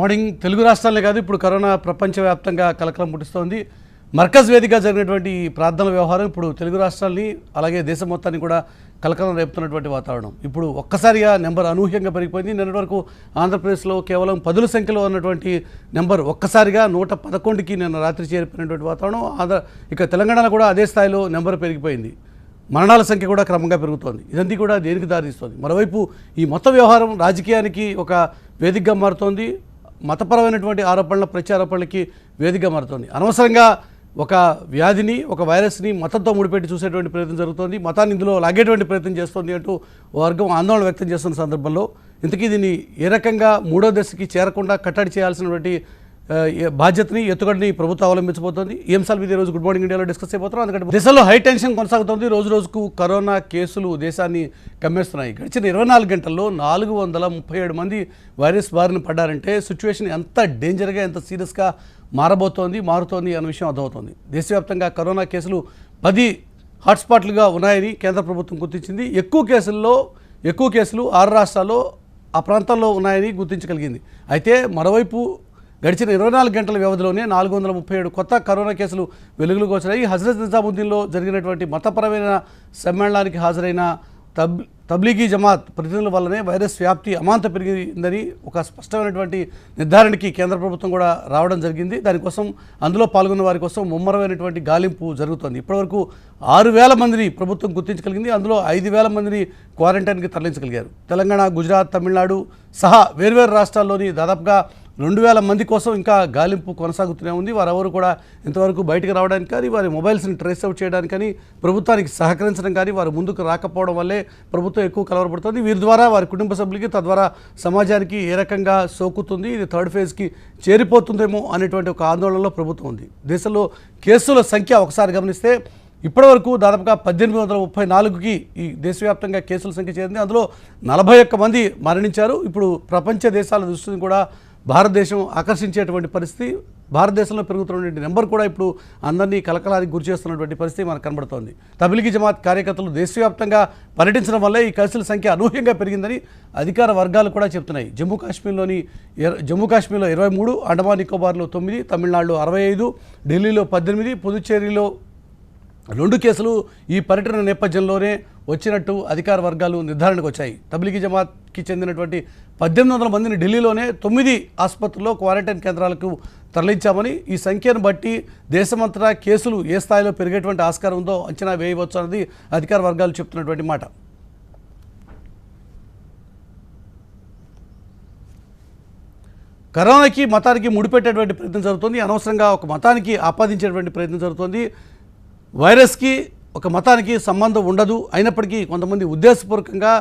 Morning Telugu రాష్ట్రాలే కాదు ఇప్పుడు corona ప్రపంచవ్యాప్తంగా కలకలం పుట్టిస్తోంది. మర్కజ్ వేదికగా జరిగినటువంటి ఈ ప్రార్థనల వ్యవహారం ఇప్పుడు తెలుగు రాష్ట్రాల్ని అలాగే దేశం మొత్తాన్ని కూడా కలకలం రేపుతున్నటువంటి వాతావరణం. ఇప్పుడు ఒక్కసారిగా నెంబర్ అనూహ్యంగా పెరిగిపోయింది. నిన్నటి వరకు ఆంధ్రప్రదేశ్లో కేవలం 10 సంఖ్యలో ఉన్నటువంటి నెంబర్ ఒక్కసారిగా 111కి నిన్న రాత్రి చేరిపోయినటువంటి వాతావరణం. ఇక తెలంగాణలో కూడా అదే స్థాయిలో నెంబర్ పెరిగిపోయింది. మరణాల సంఖ్య కూడా క్రమంగా పెరుగుతోంది. ఇదంతా కూడా దేనికి దారితీస్తోంది? మరోవైపు ఈ మొత్తం వ్యవహారం రాజకీయానికి ఒక వేదికగా మారుతోంది. మతపరమైనటువంటి ఆరోపణల ప్రత్యారోపణలకి వేదికగా మారుతోంది. అనవసరంగా ఒక వ్యాధిని ఒక వైరస్ని మతంతో ముడిపెట్టి చూసేటువంటి ప్రయత్నం జరుగుతోంది. మతాన్ని ఇందులో లాగేటువంటి ప్రయత్నం చేస్తోంది అంటూ వర్గం ఆందోళన వ్యక్తం చేస్తున్న సందర్భంలో ఇంతకీ దీన్ని ఏ రకంగా మూడో దశకి చేరకుండా కట్టడి చేయాల్సినటువంటి బాధ్యతని ఎత్తుగడని ప్రభుత్వం అవలంబించబోతోంది. ఈ అంశాల మీద ఈరోజు గుడ్ మార్నింగ్ ఇండియాలో డిస్కస్ అయిపోతున్నాం. ఎందుకంటే దేశంలో హై టెన్షన్ కొనసాగుతోంది. రోజు రోజుకు కరోనా కేసులు దేశాన్ని కమ్మేస్తున్నాయి. గడిచిన 24 గంటల్లో 437 మంది వైరస్ బారిన పడ్డారంటే సిచ్యువేషన్ ఎంత డేంజర్గా ఎంత సీరియస్గా మారుతోంది అన్న విషయం అర్థమవుతోంది. దేశవ్యాప్తంగా కరోనా కేసులు 10 హాట్స్పాట్లుగా ఉన్నాయని కేంద్ర ప్రభుత్వం గుర్తించింది. ఎక్కువ కేసులు 6 రాష్ట్రాల్లో ఆ ప్రాంతాల్లో ఉన్నాయని గుర్తించగలిగింది. అయితే మరోవైపు గడిచిన 24 గంటల వ్యవధిలోనే 437 కొత్త కరోనా కేసులు వెలుగులోకి వచ్చాయి. హజరత్ నిజాముద్దీన్లో జరిగినటువంటి మతపరమైన సమ్మేళనానికి హాజరైన తబ్లీగీ జమాత్ ప్రతినిధుల వల్లనే వైరస్ వ్యాప్తి అమాంత పెరిగిందని ఒక స్పష్టమైనటువంటి నిర్ధారణకి కేంద్ర ప్రభుత్వం కూడా రావడం జరిగింది. దానికోసం అందులో పాల్గొన్న వారి కోసం ముమ్మరమైనటువంటి గాలింపు జరుగుతోంది. ఇప్పటివరకు 6,000 మందిని ప్రభుత్వం గుర్తించగలిగింది. అందులో 5,000 మందిని క్వారంటైన్కి తరలించగలిగారు. తెలంగాణ, గుజరాత్, తమిళనాడు సహా వేర్వేరు రాష్ట్రాల్లోని దాదాపుగా 2,000 మంది కోసం ఇంకా గాలింపు కొనసాగుతూనే ఉంది. వారెవరు కూడా ఇంతవరకు బయటకు రావడానికి కానీ వారి మొబైల్స్ని ట్రేస్ అవుట్ చేయడానికి కానీ ప్రభుత్వానికి సహకరించడం కానీ వారు ముందుకు రాకపోవడం వల్లే ప్రభుత్వం ఎక్కువ కలవరపడుతుంది. వీరి ద్వారా వారి కుటుంబ సభ్యులకి తద్వారా సమాజానికి ఏ రకంగా సోకుతుంది, ఇది 3rd ఫేజ్కి చేరిపోతుందేమో అనేటువంటి ఒక ఆందోళనలో ప్రభుత్వం ఉంది. దేశంలో కేసుల సంఖ్య ఒకసారి గమనిస్తే ఇప్పటివరకు దాదాపుగా 1834కి ఈ దేశవ్యాప్తంగా కేసుల సంఖ్య చేరింది. అందులో 41 మంది మరణించారు. ఇప్పుడు ప్రపంచ దేశాల దృష్టిని కూడా భారతదేశం ఆకర్షించేటువంటి పరిస్థితి, భారతదేశంలో పెరుగుతున్నటువంటి నెంబర్ కూడా ఇప్పుడు అందరినీ కలకలానికి గురి చేస్తున్నటువంటి పరిస్థితి మనకు కనబడుతోంది. తబ్లీగీ జమాత్ కార్యకర్తలు దేశవ్యాప్తంగా పర్యటించడం వల్లే ఈ కేసుల సంఖ్య అనూహ్యంగా పెరిగిందని అధికార వర్గాలు కూడా చెప్తున్నాయి. జమ్మూ కాశ్మీర్లో 23, అండమాన్ నికోబార్లో 9, తమిళనాడులో 65, ఢిల్లీలో 18, పుదుచ్చేరిలో 2 కేసులు ఈ పర్యటన నేపథ్యంలోనే వచ్చినట్టు అధికార వర్గాలు నిర్ధారణకు వచ్చాయి. తబ్లీగీ జమాత్కి చెందినటువంటి 1800 మందిని ఢిల్లీలోనే 9 ఆసుపత్రుల్లో క్వారంటైన్ కేంద్రాలకు తరలించామని, ఈ సంఖ్యను బట్టి దేశమంతటా కేసులు ఏ స్థాయిలో పెరిగేటువంటి ఆస్కారం ఉందో అంచనా వేయవచ్చు అన్నది అధికార వర్గాలు చెప్తున్నటువంటి మాట. కరోనాకి మతానికి ముడిపెట్టేటువంటి ప్రయత్నం జరుగుతుంది. అనవసరంగా ఒక మతానికి ఆపాదించేటువంటి ప్రయత్నం జరుగుతుంది. వైరస్కి ఒక మతానికి సంబంధం ఉండదు. అయినప్పటికీ కొంతమంది ఉద్దేశపూర్వకంగా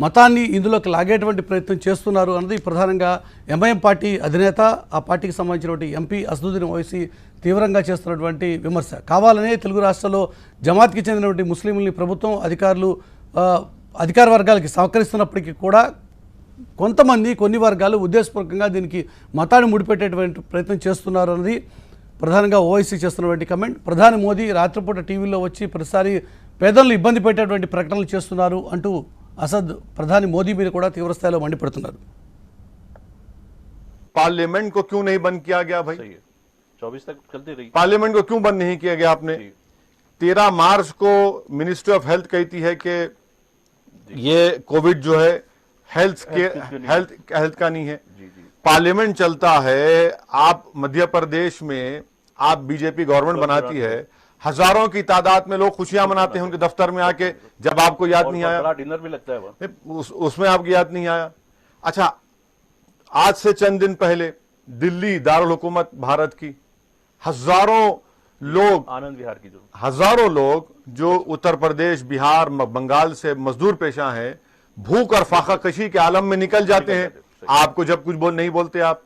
మతాన్ని ఇందులోకి లాగేటువంటి ప్రయత్నం చేస్తున్నారు అన్నది ప్రధానంగా ఎంఐఎం పార్టీ అధినేత, ఆ పార్టీకి సంబంధించినటువంటి ఎంపీ అసదుద్దీన్ ఓవైసీ తీవ్రంగా చేస్తున్నటువంటి విమర్శ. కావాలనే తెలుగు రాష్ట్రాల్లో జమాత్కి చెందినటువంటి ముస్లింలని ప్రభుత్వం అధికార వర్గాలకి సహకరిస్తున్నప్పటికీ కూడా కొన్ని వర్గాలు ఉద్దేశపూర్వకంగా దీనికి మతాన్ని ముడిపెట్టేటువంటి ప్రయత్నం చేస్తున్నారు అన్నది ప్రధానంగా ఓవైసీ చేస్తున్నటువంటి కమెంట్. ప్రధాని మోదీ రాత్రిపూట టీవీలో వచ్చి ప్రతిసారి పేదలను ఇబ్బంది పెట్టేటువంటి ప్రకటనలు చేస్తున్నారు అంటూ అసద్ ప్రధాని మోదీ మీద కూడా తీవ్రస్థాయిలో మండిపడుతున్నారు. पार्लियामेंट को क्यों नहीं बंद किया गया भाई? 24 तक चलती रही। पार्लियामेंट को क्यों बंद नहीं किया गया आपने? 13 मार्च को मिनिस्ट्री ऑफ हेल्थ कहती है कि ये कोविड जो है हेल्थ का नहीं है। पार्लियामेंट चलता है, आप मध्य प्रदेश में आप बीजेपी गवर्नमेंट बनाती है, हजारों की तादाद में लोग खुशियां मनाते हैं उनके दफ्तर में आके, जब आपको याद नहीं आया, डिनर भी लगता है उसमें आपको याद नहीं आया। अच्छा, आज से चंद दिन पहले दिल्ली दारुल हुकूमत भारत की हजारों लोग जो उत्तर प्रदेश, बिहार, बंगाल से मजदूर पेशा हैं, भूख और फाका कशी के आलम में निकल जाते हैं। आपको जब कुछ नहीं बोलते आप।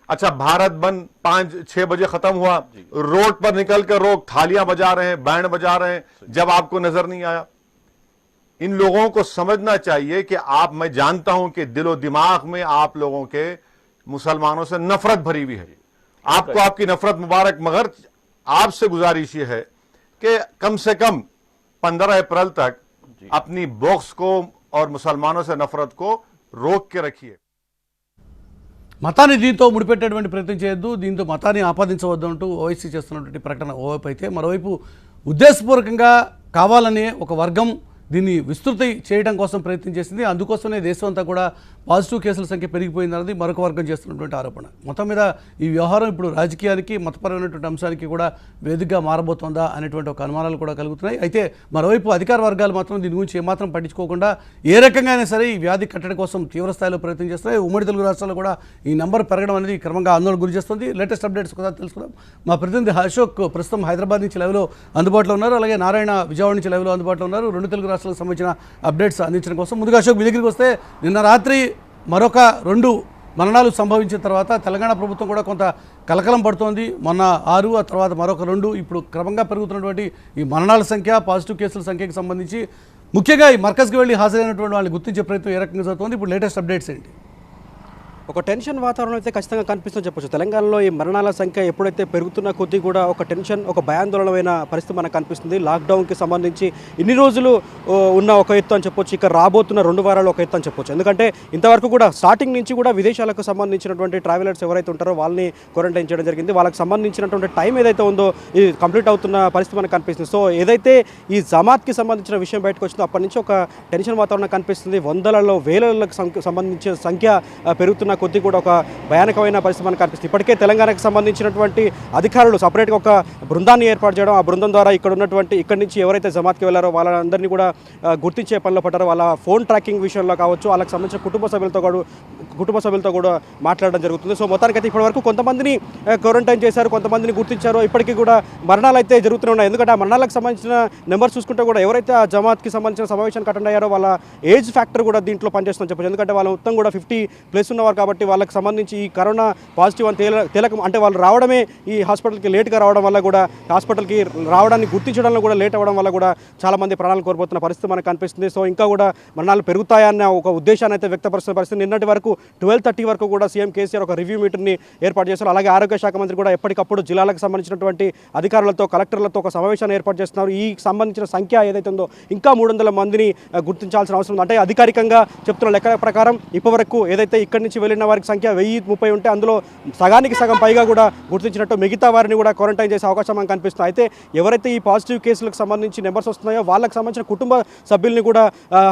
अच्छा, भारत बंद 5-6 बजे खत्म हुआ, रोड पर निकल कर लोग थालियां बजा रहे हैं, बैंड बजा रहे हैं, जब आपको नजर नहीं आया। इन लोगों को समझना चाहिए कि मैं जानता हूं कि दिलो दिमाग में आप लोगों के मुसलमानों से नफरत भरी हुई है। आपको आपकी नफरत मुबारक, मगर आपसे गुजारिश ये है कि कम से कम 15 अप्रैल तक अपनी बॉक्स को और मुसलमानों से नफरत को रोक के रखिए। మతాన్ని దీంతో ముడిపెట్టేటువంటి ప్రయత్నం చేయొద్దు, దీంతో మతాన్ని ఆపాదించవద్దు అంటూ ఓవైసీ చేస్తున్నటువంటి ప్రకటన ఓవైపు అయితే, మరోవైపు ఉద్దేశపూర్వకంగా కావాలనే ఒక వర్గం దీన్ని విస్తృతి చేయడం కోసం ప్రయత్నం చేసింది. అందుకోసమే దేశం అంతా కూడా పాజిటివ్ కేసుల సంఖ్య పెరిగిపోయిందన్నది మరొక వర్గం చేస్తున్నటువంటి ఆరోపణ. మొత్తం మీద ఈ వ్యవహారం ఇప్పుడు రాజకీయానికి మతపరమైనటువంటి అంశానికి కూడా వేదికగా మారబోతోందా అనేటువంటి ఒక అనుమానాలు కూడా కలుగుతున్నాయి. అయితే మరోవైపు అధికార వర్గాలు మాత్రం దీని గురించి ఏమాత్రం పట్టించుకోకుండా ఏ రకంగా అయినా సరే ఈ వ్యాధి కట్టడి కోసం తీవ్రస్థాయిలో ప్రయత్నం చేస్తున్నాయి. ఉమ్మడి తెలుగు రాష్ట్రాల్లో కూడా ఈ నెంబర్ పెరగడం అనేది క్రమంగా ఆందోళన గురి చేస్తుంది. లేటెస్ట్ అప్డేట్స్ కూడా తెలుసుకుందాం. మా ప్రతినిధి అశోక్ ప్రస్తుతం హైదరాబాద్ నుంచి లైవ్లో అందుబాటులో ఉన్నారు, అలాగే నారాయణ విజయవాడ నుంచి లైవ్లో అందుబాటులో ఉన్నారు. రెండు తెలుగు రాష్ట్రాలకు సంబంధించిన అప్డేట్స్ అందించడం కోసం ముందుగా అశోక్ మీ దగ్గరికి వస్తే, నిన్న రాత్రి మరొక 2 మరణాలు సంభవించిన తర్వాత తెలంగాణ ప్రభుత్వం కూడా కొంత కలకలం పడుతోంది. మొన్న 6, ఆ తర్వాత మరొక 2, ఇప్పుడు క్రమంగా పెరుగుతున్నటువంటి ఈ మరణాల సంఖ్య, పాజిటివ్ కేసుల సంఖ్యకి సంబంధించి ముఖ్యంగా ఈ మర్కజ్కి వెళ్ళి హాజరైనటువంటి వాళ్ళని గుర్తించే ప్రయత్నం ఏ రకంగా జరుగుతుంది? ఇప్పుడు లేటెస్ట్ అప్డేట్స్ ఏంటి? ఒక టెన్షన్ వాతావరణం అయితే ఖచ్చితంగా కనిపిస్తుందని చెప్పొచ్చు. తెలంగాణలో ఈ మరణాల సంఖ్య ఎప్పుడైతే పెరుగుతున్న కొద్దీ కూడా ఒక టెన్షన్, ఒక భయాందోళనమైన పరిస్థితి మనకు కనిపిస్తుంది. లాక్డౌన్కి సంబంధించి ఇన్ని రోజులు ఉన్న ఒక ఎత్తు అని చెప్పొచ్చు, ఇక రాబోతున్న 2 వారాలు ఒక ఎత్తు అని చెప్పొచ్చు. ఎందుకంటే ఇంతవరకు కూడా స్టార్టింగ్ నుంచి కూడా విదేశాలకు సంబంధించినటువంటి ట్రావెలర్స్ ఎవరైతే ఉంటారో వాళ్ళని క్వారంటైన్ చేయడం జరిగింది. వాళ్ళకి సంబంధించినటువంటి టైం ఏదైతే ఉందో ఇది కంప్లీట్ అవుతున్న పరిస్థితి మనకు కనిపిస్తుంది. సో ఏదైతే ఈ జమాత్కి సంబంధించిన విషయం బయటకు వచ్చిందో అప్పటి నుంచి ఒక టెన్షన్ వాతావరణం కనిపిస్తుంది. వందలలో వేలకు సంబంధించిన సంఖ్య పెరుగుతున్న కొద్ది కూడా ఒక భయానకమైన పరిస్థితి మనకు కనిపిస్తుంది. ఇప్పటికే తెలంగాణకు సంబంధించినటువంటి అధికారులు సపరేట్గా ఒక బృందాన్ని ఏర్పాటు చేయడం, ఆ బృందం ద్వారా ఇక్కడి నుంచి ఎవరైతే జమాత్కి వెళ్ళారో వాళ్ళందరినీ కూడా గుర్తించే పనిలో పడ్డారో, వాళ్ళ ఫోన్ ట్రాకింగ్ విషయంలో కావచ్చు, వాళ్ళకి సంబంధించిన కుటుంబ సభ్యులతో కూడా మాట్లాడడం జరుగుతుంది. సో మొత్తానికైతే ఇప్పటివరకు కొంతమందిని క్వారంటైన్ చేశారు, కొంతమందిని గుర్తించారు. ఇప్పటికీ కూడా మరణాలు అయితే జరుగుతూనే ఉన్నాయి. ఎందుకంటే ఆ మరణాలకు సంబంధించిన నెంబర్ చూసుకుంటే కూడా ఎవరైతే ఆ జమాత్కి సంబంధించిన సమావేశానికి అటెండ్ అయ్యారో వాళ్ళ ఏజ్ ఫ్యాక్టర్ కూడా దీంట్లో పనిచేస్తుందని చెప్పచ్చు. ఎందుకంటే వాళ్ళు మొత్తం కూడా 50+ ఉన్నవారు కాబట్టి వాళ్ళకి సంబంధించి ఈ కరోనా పాజిటివ్ అని తేలక అంటే వాళ్ళు రావడమే ఈ హాస్పిటల్కి లేట్గా రావడం వల్ల కూడా, హాస్పిటల్కి రావడాన్ని గుర్తించడంలో కూడా లేట్ అవ్వడం వల్ల కూడా చాలామంది ప్రాణాలు కోల్పోతున్న పరిస్థితి మనకు కనిపిస్తుంది. సో ఇంకా కూడా మరణాలు పెరుగుతాయన్న ఒక ఉద్దేశాన్ని అయితే వ్యక్తపరుస్తున్న పరిస్థితి. నిన్నటి వరకు 12:30 వరకు కూడా సీఎం కేసీఆర్ ఒక రివ్యూ మీటింగ్ని ఏర్పాటు చేశారు. అలాగే ఆరోగ్య శాఖ మంత్రి కూడా ఎప్పటికప్పుడు జిల్లాలకు సంబంధించినటువంటి అధికారులతో, కలెక్టర్లతో ఒక సమావేశాన్ని ఏర్పాటు చేస్తున్నారు. ఈ సంబంధించిన సంఖ్య ఏదైతే ఉందో ఇంకా 300 మందిని గుర్తించాల్సిన అవసరం ఉంది. అంటే అధికారికంగా చెప్తున్న లెక్క ప్రకారం ఇప్పటివరకు ఏదైతే ఇక్కడి నుంచి వెళ్ళిన వారికి సంఖ్య 1030 ఉంటే అందులో సగానికి సగం పైగా కూడా గుర్తించినట్టు, మిగతా వారిని కూడా క్వారంటైన్ చేసే అవకాశం మనకు కనిపిస్తుంది. అయితే ఎవరైతే ఈ పాజిటివ్ కేసులకు సంబంధించి నెంబర్స్ వస్తున్నాయో వాళ్ళకి సంబంధించిన కుటుంబ సభ్యుల్ని కూడా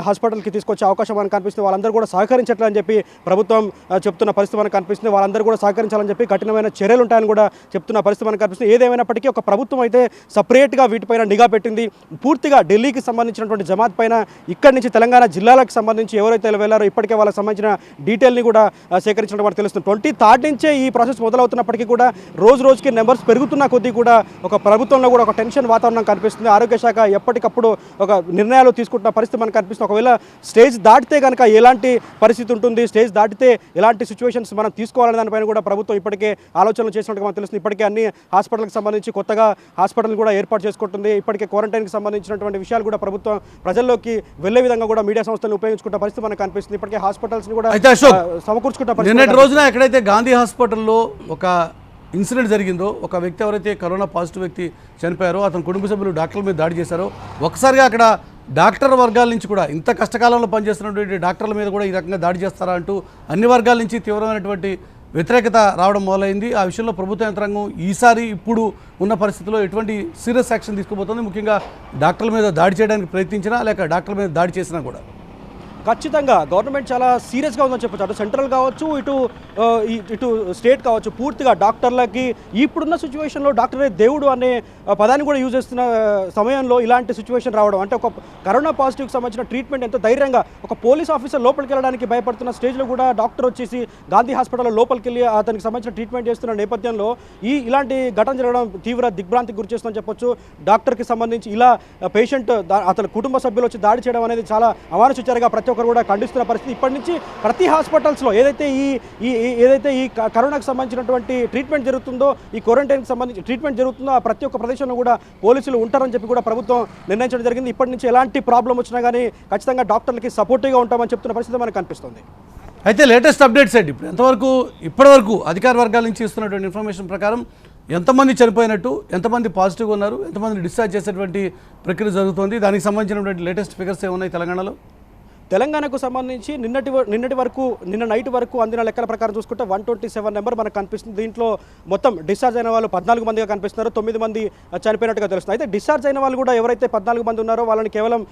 హాస్పిటల్కి తీసుకొచ్చే అవకాశం మనకు కనిపిస్తుంది. వాళ్ళందరూ కూడా సహకరించట్లని చెప్పి ప్రభుత్వం చెప్తున్న పరిస్థితి మనకు కనిపిస్తుంది. వాళ్ళందరూ కూడా సహకరించాలని చెప్పి కఠినమైన చర్యలు ఉంటాయని కూడా చెప్తున్న పరిస్థితి మనకు కనిపిస్తుంది. ఏదేమైనప్పటికీ ఒక ప్రభుత్వం అయితే సపరేట్గా వీటిపైన నిఘా పెట్టింది. పూర్తిగా ఢిల్లీకి సంబంధించినటువంటి జమాత్ పైన ఇక్కడి నుంచి తెలంగాణ జిల్లాలకు సంబంధించి ఎవరైతే వెళ్ళారో ఇప్పటికే వాళ్ళకి సంబంధించిన డీటెయిల్ని కూడా సేకరించడం మనకు తెలుస్తుంది. 23rd నుంచే ఈ ప్రాసెస్ మొదలవుతున్నప్పటికీ కూడా రోజుకి నెంబర్స్ పెరుగుతున్న కొద్దీ కూడా ఒక ప్రభుత్వంలో కూడా ఒక టెన్షన్ వాతావరణం కనిపిస్తుంది. ఆరోగ్య శాఖ ఎప్పటికప్పుడు ఒక నిర్ణయాలు తీసుకుంటున్న పరిస్థితి మనకు కనిపిస్తుంది. ఒకవేళ స్టేజ్ దాటితే కనుక ఎలాంటి పరిస్థితి ఉంటుంది, స్టేజ్ దాటితే ఎలాంటి సిచ్యువేషన్స్ మనం తీసుకోవాలనే దానిపైన కూడా ప్రభుత్వం ఇప్పటికే ఆలోచనలు చేసినట్టుగా మనకు తెలుస్తుంది. ఇప్పటికే అన్ని హాస్పిటల్కి సంబంధించి కొత్తగా హాస్పిటల్ కూడా ఏర్పాటు చేసుకుంటుంది. ఇప్పటికే క్వారంటైన్కి సంబంధించినటువంటి విషయాలు కూడా ప్రభుత్వం ప్రజల్లోకి వెళ్లే విధంగా కూడా మీడియా సంస్థలను ఉపయోగించుకుంటే పరిస్థితి మనకు కనిపిస్తుంది. ఇప్పటికే హాస్పిటల్స్ని కూడా సమకూర్చుకుంటే రోజున ఎక్కడైతే గాంధీ హాస్పిటల్లో ఒక ఇన్సిడెంట్ జరిగిందో, ఒక వ్యక్తి ఎవరైతే కరోనా పాజిటివ్ వ్యక్తి చనిపోయారో అతని కుటుంబ సభ్యులు డాక్టర్ల మీద దాడి చేశారో, ఒకసారిగా అక్కడ డాక్టర్ వర్గాల నుంచి కూడా ఇంత కష్టకాలంలో పనిచేస్తున్నటువంటి డాక్టర్ల మీద కూడా ఈ రకంగా దాడి చేస్తారా అంటూ అన్ని వర్గాల నుంచి తీవ్రమైనటువంటి వ్యతిరేకత రావడం మొదలైంది. ఆ విషయంలో ప్రభుత్వ యంత్రాంగం ఈసారి ఇప్పుడు ఉన్న పరిస్థితుల్లో ఎటువంటి సీరియస్ యాక్షన్ తీసుకోబోతోంది? ముఖ్యంగా డాక్టర్ల మీద దాడి చేయడానికి ప్రయత్నించినా లేక డాక్టర్ల మీద దాడి చేసినా కూడా ఖచ్చితంగా గవర్నమెంట్ చాలా సీరియస్గా ఉందని చెప్పచ్చు. అటు సెంట్రల్ కావచ్చు, ఇటు స్టేట్ కావచ్చు, పూర్తిగా డాక్టర్లకి ఇప్పుడున్న సిచ్యువేషన్లో డాక్టరే దేవుడు అనే పదాన్ని కూడా యూజ్ చేస్తున్న సమయంలో ఇలాంటి సిచ్యువేషన్ రావడం, అంటే ఒక కరోనా పాజిటివ్కి సంబంధించిన ట్రీట్మెంట్ ఎంతో ధైర్యంగా ఒక పోలీస్ ఆఫీసర్ లోపలికి వెళ్ళడానికి భయపడుతున్న స్టేజ్లో కూడా డాక్టర్ వచ్చేసి గాంధీ హాస్పిటల్లో లోపలికి వెళ్ళి అతనికి సంబంధించిన ట్రీట్మెంట్ చేస్తున్న నేపథ్యంలో ఇలాంటి ఘటన జరగడం తీవ్ర దిగ్భ్రాంతికి గురి చేస్తుందని చెప్పొచ్చు. డాక్టర్కి సంబంధించి ఇలా పేషెంట్ అతని కుటుంబ సభ్యులు వచ్చి దాడి చేయడం అనేది చాలా అమానుషించారుగా ప్రతి ఒక్కరు కూడా ఖండిస్తున్న పరిస్థితి. ఇప్పటి నుంచి ప్రతి హాస్పిటల్స్లో ఏదైతే ఈ కరోనాకు సంబంధించినటువంటి ట్రీట్మెంట్ జరుగుతుందో, ఈ క్వారంటైన్కి సంబంధించి ట్రీట్మెంట్ జరుగుతుందో ఆ ప్రతి ఒక్క ప్రదేశంలో కూడా పోలీసులు ఉంటారని చెప్పి కూడా ప్రభుత్వం నిర్ణయించడం జరిగింది. ఇప్పటి నుంచి ఎలాంటి ప్రాబ్లం వచ్చినా కానీ ఖచ్చితంగా డాక్టర్లకి సపోర్టివ్గా ఉంటామని చెప్తున్న పరిస్థితి మనకు కనిపిస్తుంది. అయితే లేటెస్ట్ అప్డేట్స్ ఏంటి? ఇప్పటివరకు అధికార వర్గాల నుంచి ఇస్తున్నటువంటి ఇన్ఫర్మేషన్ ప్రకారం ఎంతమంది చనిపోయినట్టు, ఎంతమంది పాజిటివ్గా ఉన్నారు, ఎంతమంది డిశ్చార్జ్ చేసేటువంటి ప్రక్రియ జరుగుతుంది, దానికి సంబంధించినటువంటి లేటెస్ట్ ఫిగర్స్ ఏమున్నాయి తెలంగాణలో? తెలంగాణకు సంబంధించి నిన్నటి వరకు నిన్న నైట్ వరకు అందిన లెక్కల ప్రకారం చూసుకుంటే 127 నెంబర్ మనకు కనిపిస్తుంది. దీంట్లో మొత్తం డిశ్చార్జ్ అయిన వాళ్ళు 14 మందిగా కనిపిస్తున్నారు. 9 మంది చనిపోయినట్టుగా తెలుస్తుంది. అయితే డిశ్చార్జ్ అయిన వాళ్ళు కూడా ఎవరైతే 14 మంది ఉన్నారో వాళ్ళని కేవలం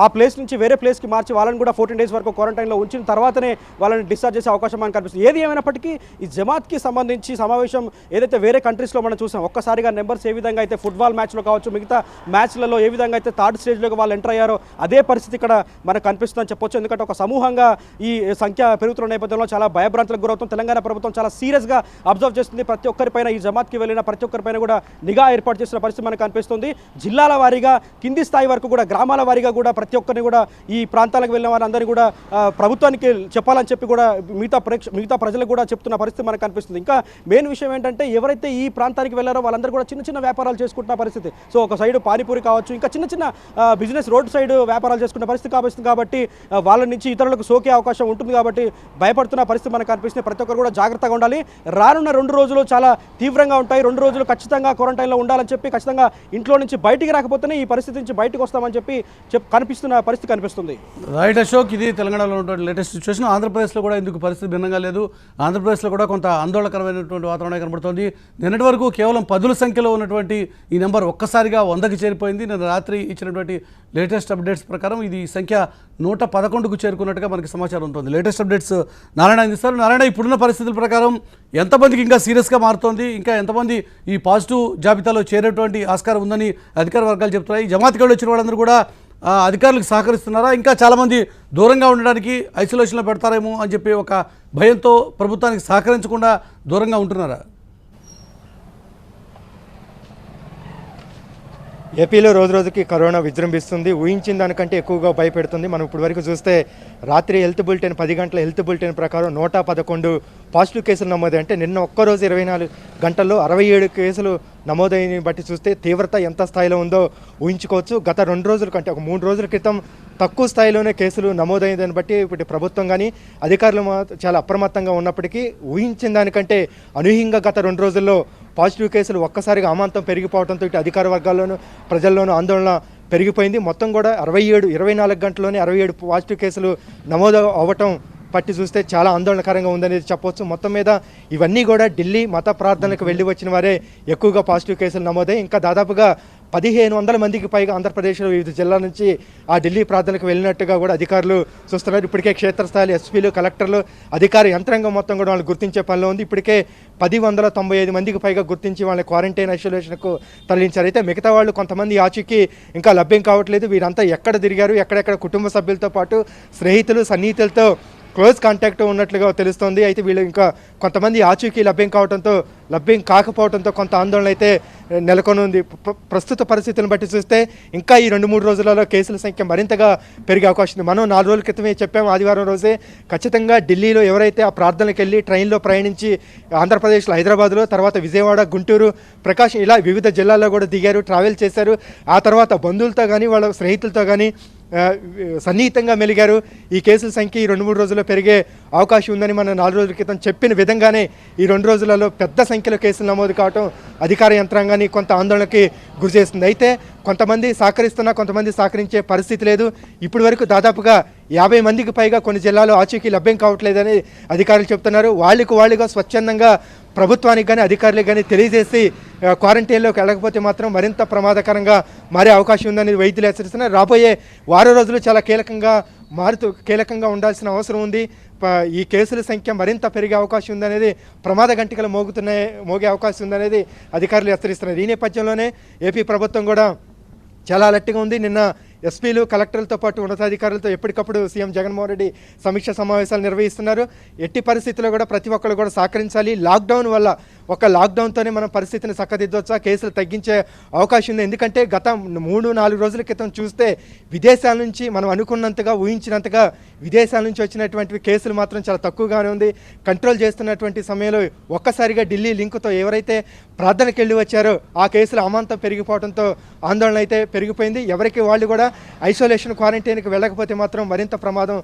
ఆ ప్లేస్ నుంచి వేరే ప్లేస్కి మార్చి వాళ్ళని కూడా 14 డేస్ వరకు క్వారంటైన్లో ఉంచిన తర్వాతనే వాళ్ళని డిశ్చార్జ్ చేసే అవకాశం మనకు కనిపిస్తుంది. ఏది ఏమైనప్పటికీ ఈ జమాత్కి సంబంధించి సమావేశం ఏదైతే వేరే కంట్రీస్లో మనం చూసాం, ఒక్కసారిగా నెంబర్స్ ఏ విధంగా అయితే ఫుట్బాల్ మ్యాచ్లో కావచ్చు, మిగతా మ్యాచ్లలో ఏ విధంగా అయితే థర్డ్ స్టేజ్లోకి వాళ్ళు ఎంటర్ అయ్యారో అదే పరిస్థితి ఇక్కడ మనకు కనిపిస్తుందని చెప్పొచ్చు. ఎందుకంటే ఒక సమూహంగా ఈ సంఖ్య పెరుగుతున్న నేపథ్యంలో చాలా భయభ్రాంతులకు గురవుతుంది. తెలంగాణ ప్రభుత్వం చాలా సీరియస్గా అబ్జర్వ్ చేస్తుంది. ప్రతి ఒక్కరిపైన ఈ జమాత్కి వెళ్ళిన ప్రతి ఒక్కరిపైన కూడా నిఘా ఏర్పాటు చేసిన పరిస్థితి మనకు కనిపిస్తుంది. జిల్లాల వారీగా కింది స్థాయి వరకు కూడా గ్రామాల వారీగా కూడా ప్రతి ఒక్కరిని కూడా ఈ ప్రాంతాలకు వెళ్ళిన వారందరినీ కూడా ప్రభుత్వానికి చెప్పాలని చెప్పి కూడా మిగతా ప్రజలకు కూడా చెప్తున్న పరిస్థితి మనకు కనిపిస్తుంది. ఇంకా మెయిన్ విషయం ఏంటంటే ఎవరైతే ఈ ప్రాంతానికి వెళ్ళారో వాళ్ళందరూ కూడా చిన్న చిన్న వ్యాపారాలు చేసుకుంటున్న పరిస్థితి. సో ఒక సైడ్ పానీపూరి కావచ్చు, ఇంకా చిన్న చిన్న బిజినెస్ రోడ్ సైడ్ వ్యాపారాలు చేసుకున్న పరిస్థితి కనిపిస్తుంది. కాబట్టి వాళ్ళ నుంచి ఇతరులకు సోకే అవకాశం ఉంటుంది. కాబట్టి భయపడుతున్న పరిస్థితి మనకు కనిపిస్తుంది. ప్రతి ఒక్కరు కూడా జాగ్రత్తగా ఉండాలి. రానున్న 2 రోజులు చాలా తీవ్రంగా ఉంటాయి. 2 రోజులు ఖచ్చితంగా క్వారంటైన్లో ఉండాలని చెప్పి, ఖచ్చితంగా ఇంట్లో నుంచి బయటికి రాకపోతేనే ఈ పరిస్థితి నుంచి బయటకు వస్తామని చెప్పి కనిపిస్తున్న పరిస్థితి కనిపిస్తుంది. రైట్ అశోక్, ఇది తెలంగాణలో ఉన్నటువంటి లేటెస్ట్ సిచ్యువేషన్. ఆంధ్రప్రదేశ్లో కూడా ఇందుకు పరిస్థితి భిన్నంగా లేదు. ఆంధ్రప్రదేశ్లో కూడా కొంత ఆందోళనకరమైనటువంటి వాతావరణం కనబడుతోంది. నిన్నటి వరకు కేవలం 10ల సంఖ్యలో ఉన్నటువంటి ఈ నెంబర్ ఒక్కసారిగా 100కి చేరిపోయింది. నిన్న రాత్రి ఇచ్చినటువంటి లేటెస్ట్ అప్డేట్స్ ప్రకారం ఇది సంఖ్య 111కు చేరుకున్నట్టుగా మనకి సమాచారం ఉంటుంది. లేటెస్ట్ అప్డేట్స్ నారాయణ అందిస్తారు. నారాయణ, ఇప్పుడున్న పరిస్థితుల ప్రకారం ఎంతమందికి ఇంకా సీరియస్గా మారుతోంది, ఇంకా ఎంతమంది ఈ పాజిటివ్ జాబితాలో చేరేటువంటి ఆస్కారం ఉందని అధికార వర్గాలు చెప్తున్నాయి? జమాత్కి వచ్చిన వాళ్ళందరూ కూడా అధికారులకు సహకరిస్తున్నారా? ఇంకా చాలామంది దూరంగా ఉండడానికి ఐసోలేషన్లో పెడతారేమో అని చెప్పి ఒక భయంతో ప్రభుత్వానికి సహకరించకుండా దూరంగా ఉంటున్నారా? ఏపీలో రోజు రోజుకి కరోనా విజృంభిస్తుంది. ఊహించిన దానికంటే ఎక్కువగా భయపెడుతుంది. మనం ఇప్పుడు వరకు చూస్తే రాత్రి హెల్త్ బులెటిన్ 10 గంటల హెల్త్ బులెటిన్ ప్రకారం 111 పాజిటివ్ కేసులు నమోదై, అంటే నిన్న ఒక్కరోజు 24 గంటల్లో 67 కేసులు నమోదైన బట్టి చూస్తే తీవ్రత ఎంత స్థాయిలో ఉందో ఊహించుకోవచ్చు. గత 2 రోజుల కంటే ఒక 3 రోజుల క్రితం తక్కువ స్థాయిలోనే కేసులు నమోదైందని బట్టి ఇప్పుడు ప్రభుత్వం కానీ అధికారులు చాలా అప్రమత్తంగా ఉన్నప్పటికీ ఊహించిన దానికంటే అనూహ్యంగా గత 2 రోజుల్లో పాజిటివ్ కేసులు ఒక్కసారిగా అమాంతం పెరిగిపోవడంతో ఇటు అధికార వర్గాల్లోనూ ప్రజల్లోనూ ఆందోళన పెరిగిపోయింది. మొత్తం కూడా 24 గంటల్లోనే 67 పాజిటివ్ కేసులు నమోదు అవ్వటం పట్టి చూస్తే చాలా ఆందోళనకరంగా ఉందనేది చెప్పవచ్చు. మొత్తం మీద ఇవన్నీ కూడా ఢిల్లీ మత ప్రార్థనలకు వెళ్ళి వచ్చిన వారే ఎక్కువగా పాజిటివ్ కేసులు నమోదై, ఇంకా దాదాపుగా 1500 మందికి పైగా ఆంధ్రప్రదేశ్లో వివిధ జిల్లాల నుంచి ఆ ఢిల్లీ ప్రార్థనకు వెళ్ళినట్టుగా కూడా అధికారులు చూస్తున్నారు. ఇప్పటికే క్షేత్రస్థాయి ఎస్పీలు, కలెక్టర్లు, అధికార యంత్రాంగం మొత్తం కూడా వాళ్ళు గుర్తించే పనిలో ఉంది. ఇప్పటికే 195 మందికి పైగా గుర్తించి వాళ్ళని క్వారంటైన్ ఐసోలేషన్కు తరలించారు. అయితే మిగతా వాళ్ళు కొంతమంది ఆచూకీ ఇంకా లభ్యం కావట్లేదు. వీరంతా ఎక్కడ తిరిగారు, ఎక్కడెక్కడ కుటుంబ సభ్యులతో పాటు స్నేహితులు, సన్నిహితులతో క్లోజ్ కాంటాక్ట్ ఉన్నట్లుగా తెలుస్తోంది. అయితే వీళ్ళు ఇంకా కొంతమంది ఆచూకీ లభ్యం కాకపోవడంతో కొంత ఆందోళన అయితే నెలకొని ఉంది. ప్రస్తుత పరిస్థితులను బట్టి చూస్తే ఇంకా ఈ 2-3 రోజులలో కేసుల సంఖ్య మరింతగా పెరిగే అవకాశం ఉంది. మనం 4 రోజుల క్రితమే చెప్పాము, ఆదివారం రోజే ఖచ్చితంగా ఢిల్లీలో ఎవరైతే ఆ ప్రార్థనలకు వెళ్ళి ట్రైన్లో ప్రయాణించి ఆంధ్రప్రదేశ్లో హైదరాబాద్లో, తర్వాత విజయవాడ, గుంటూరు, ప్రకాశం ఇలా వివిధ జిల్లాల్లో కూడా దిగారు, ట్రావెల్ చేశారు. ఆ తర్వాత బంధువులతో కానీ వాళ్ళ స్నేహితులతో కానీ సన్నిహితంగా మెలిగారు. ఈ కేసుల సంఖ్య ఈ 2-3 రోజుల్లో పెరిగే అవకాశం ఉందని మనం 4 రోజుల క్రితం చెప్పిన విధంగానే ఈ 2 రోజులలో పెద్ద సంఖ్యలో కేసులు నమోదు కావటం అధికార యంత్రాంగాన్ని కొంత ఆందోళనకి గురి చేస్తుంది. అయితే కొంతమంది సహకరిస్తున్నా, కొంతమంది సహకరించే పరిస్థితి లేదు. ఇప్పటి వరకు దాదాపుగా 50 మందికి పైగా కొన్ని జిల్లాలో ఆచూకీ లభ్యం కావట్లేదని అధికారులు చెప్తున్నారు. వాళ్ళుగా స్వచ్ఛందంగా ప్రభుత్వానికి కానీ అధికారులకు కానీ తెలియజేసి క్వారంటైన్లోకి వెళ్ళకపోతే మాత్రం మరింత ప్రమాదకరంగా మారే అవకాశం ఉందని వైద్యులు హెచ్చరిస్తున్నారు. రాబోయే వారం రోజులు చాలా కీలకంగా ఉండాల్సిన అవసరం ఉంది. ఈ కేసుల సంఖ్య మరింత పెరిగే అవకాశం ఉందనేది, ప్రమాద గంటికలు మోగే అవకాశం ఉందనేది అధికారులు హెచ్చరిస్తున్నారు. ఈ నేపథ్యంలోనే ఏపీ ప్రభుత్వం కూడా చాలా అలర్ట్గా ఉంది. నిన్న ఎస్పీలు, కలెక్టర్లతో పాటు ఉన్నతాధికారులతో ఎప్పటికప్పుడు సీఎం జగన్మోహన్ రెడ్డి సమీక్ష సమావేశాలు నిర్వహిస్తున్నారు. ఎట్టి పరిస్థితుల్లో కూడా ప్రతి ఒక్కరు కూడా సహకరించాలి. లాక్డౌన్ వల్ల ఒక లాక్డౌన్తోనే మనం పరిస్థితిని చక్కదిద్దొచ్చా, కేసులు తగ్గించే అవకాశం ఉంది. ఎందుకంటే గత 3-4 రోజుల క్రితం చూస్తే విదేశాల నుంచి మనం అనుకున్నంతగా, ఊహించినంతగా విదేశాల నుంచి వచ్చినటువంటి కేసులు మాత్రం చాలా తక్కువగానే ఉంది. కంట్రోల్ చేస్తున్నటువంటి సమయంలో ఒక్కసారిగా ఢిల్లీ లింకుతో ఎవరైతే ప్రార్థనకి వెళ్ళి వచ్చారో ఆ కేసులు అమాంతం పెరిగిపోవడంతో ఆందోళన అయితే పెరిగిపోయింది. ఎవరికి వాళ్ళు కూడా ఐసోలేషన్ క్వారంటైన్కి వెళ్ళకపోతే మాత్రం మరింత ప్రమాదం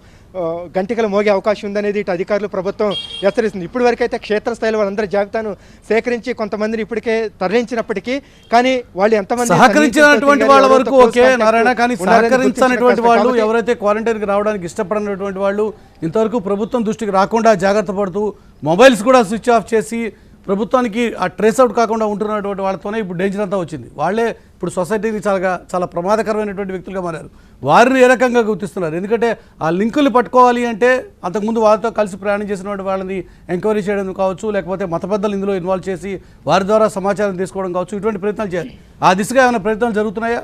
గంటికలు మోగే అవకాశం ఉందనేది ఇటు అధికారులు ప్రభుత్వం హెచ్చరిస్తుంది. ఇప్పటి వరకు అయితే క్షేత్రస్థాయిలో వాళ్ళందరి జాబితాను సేకరించి కొంతమందిని ఇప్పటికే తరలించినప్పటికీ కానీ వాళ్ళు ఎంతమంది సహకరించినటువంటి వాళ్ళ వరకు ఓకే నారాయణ, కానీ సహకరించినటువంటి వాళ్ళు ఎవరైతే క్వారంటైన్కి రావడానికి ఇష్టపడినటువంటి వాళ్ళు ఇంతవరకు ప్రభుత్వం దృష్టికి రాకుండా జాగ్రత్త పడుతూ మొబైల్స్ కూడా స్విచ్ ఆఫ్ చేసి ప్రభుత్వానికి ఆ ట్రేస్ అవుట్ కాకుండా ఉంటున్నటువంటి వాళ్ళతోనే ఇప్పుడు డేంజర్ అంతా వచ్చింది. వాళ్ళే ఇప్పుడు సొసైటీకి చాలా ప్రమాదకరమైనటువంటి వ్యక్తులుగా మారారు. వారిని ఏ రకంగా గుర్తిస్తున్నారు? ఎందుకంటే ఆ లింకులు పట్టుకోవాలి అంటే అంతకుముందు వారితో కలిసి ప్రయాణం చేసినటువంటి వాళ్ళని ఎంక్వైరీ చేయడం కావచ్చు, లేకపోతే మత పెద్దలు ఇందులో ఇన్వాల్వ్ చేసి వారి ద్వారా సమాచారం తీసుకోవడం కావచ్చు, ఇటువంటి ప్రయత్నాలు చేయాలి. ఆ దిశగా ఏమైనా ప్రయత్నాలు జరుగుతున్నాయా?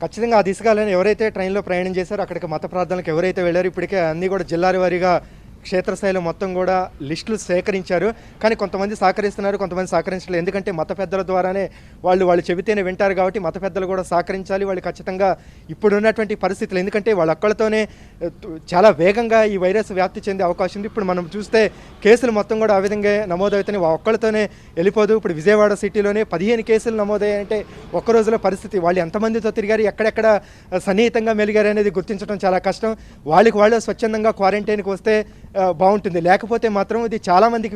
ఖచ్చితంగా ఆ దిశగాలని ఎవరైతే ట్రైన్లో ప్రయాణం చేశారో అక్కడికి మత ప్రార్థనలకు ఎవరైతే వెళ్ళారో ఇప్పటికే అన్నీ కూడా జిల్లాల వారీగా క్షేత్రస్థాయిలో మొత్తం కూడా లిస్టులు సేకరించారు. కానీ కొంతమంది సహకరిస్తున్నారు, కొంతమంది సహకరించలేదు. ఎందుకంటే మత పెద్దల ద్వారానే వాళ్ళు చెబితేనే వింటారు కాబట్టి మత పెద్దలు కూడా సహకరించాలి. వాళ్ళు ఖచ్చితంగా ఇప్పుడు ఉన్నటువంటి పరిస్థితులు, ఎందుకంటే వాళ్ళ ఒక్కళ్ళతోనే చాలా వేగంగా ఈ వైరస్ వ్యాప్తి చెందే అవకాశం ఉంది. ఇప్పుడు మనం చూస్తే కేసులు మొత్తం కూడా ఆ విధంగా నమోదవుతున్నాయి. ఒక్కళ్ళతోనే వెళ్ళిపోదు. ఇప్పుడు విజయవాడ సిటీలోనే 15 కేసులు నమోదయ్యాయంటే ఒక్క రోజులో పరిస్థితి. వాళ్ళు ఎంతమందితో తిరిగారు, ఎక్కడెక్కడ సన్నిహితంగా మెలిగారు అనేది గుర్తించడం చాలా కష్టం. వాళ్ళు స్వచ్ఛందంగా క్వారంటైన్కి వస్తే బాగుంటుంది. లేకపోతే మాత్రం ఇది చాలామందికి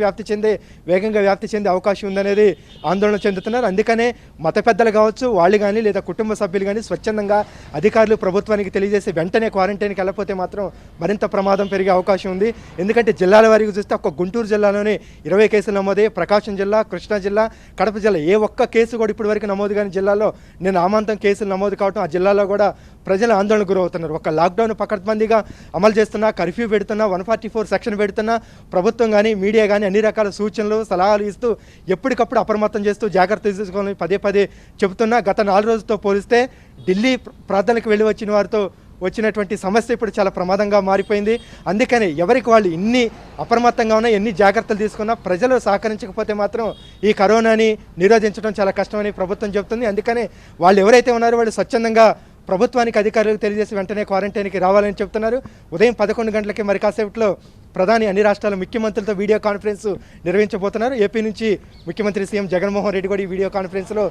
వేగంగా వ్యాప్తి చెందే అవకాశం ఉందనేది ఆందోళన చెందుతున్నారు. అందుకనే మత పెద్దలు కావచ్చు, వాళ్ళు కానీ లేదా కుటుంబ సభ్యులు కానీ స్వచ్ఛందంగా అధికారులు ప్రభుత్వానికి తెలియజేసి వెంటనే క్వారంటైన్కి వెళ్ళకపోతే మాత్రం మరింత ప్రమాదం పెరిగే అవకాశం ఉంది. ఎందుకంటే జిల్లాల వారికి చూస్తే ఒక్క గుంటూరు జిల్లాలోనే 20 కేసులు నమోదయ్యాయి. ప్రకాశం జిల్లా, కృష్ణా జిల్లా, కడప జిల్లా ఏ ఒక్క కేసు కూడా ఇప్పటి వరకు నమోదు కాని జిల్లాలో నేను ఆమాంతం కేసులు నమోదు కావడం ఆ జిల్లాలో కూడా ప్రజలు ఆందోళనకు గురవుతున్నారు. ఒక లాక్డౌన్ పకడ్బందీగా అమలు చేస్తున్నా, కర్ఫ్యూ పెడుతున్నా, 144 సెక్షన్ పెడుతున్నా ప్రభుత్వం కానీ మీడియా కానీ అన్ని రకాల సూచనలు సలహాలు ఇస్తూ ఎప్పటికప్పుడు అప్రమత్తం చేస్తూ జాగ్రత్త తీసుకోవాలని పదే చెబుతున్నా. గత 4 రోజులతో పోలిస్తే ఢిల్లీ ప్రార్థనకు వెళ్ళి వచ్చిన వారితో వచ్చినటువంటి సమస్య ఇప్పుడు చాలా ప్రమాదంగా మారిపోయింది. అందుకని ఎవరికి వాళ్ళు ఇన్ని అప్రమత్తంగా ఉన్నా, ఎన్ని జాగ్రత్తలు తీసుకున్నా ప్రజలు సహకరించకపోతే మాత్రం ఈ కరోనాని నిరోధించడం చాలా కష్టమని ప్రభుత్వం చెబుతుంది. అందుకని వాళ్ళు ఎవరైతే ఉన్నారో వాళ్ళు స్వచ్ఛందంగా ప్రభుత్వానికి అధికారులకు తెలియజేసి వెంటనే క్వారంటైన్కి రావాలని చెప్తున్నారు. ఉదయం 11 గంటలకి మరి కాసేపట్లో ప్రధాని అన్ని రాష్ట్రాల ముఖ్యమంత్రులతో వీడియో కాన్ఫరెన్స్ నిర్వహించబోతున్నారు. ఏపీ నుంచి ముఖ్యమంత్రి సీఎం జగన్మోహన్ రెడ్డి కూడా ఈ వీడియో కాన్ఫరెన్స్లో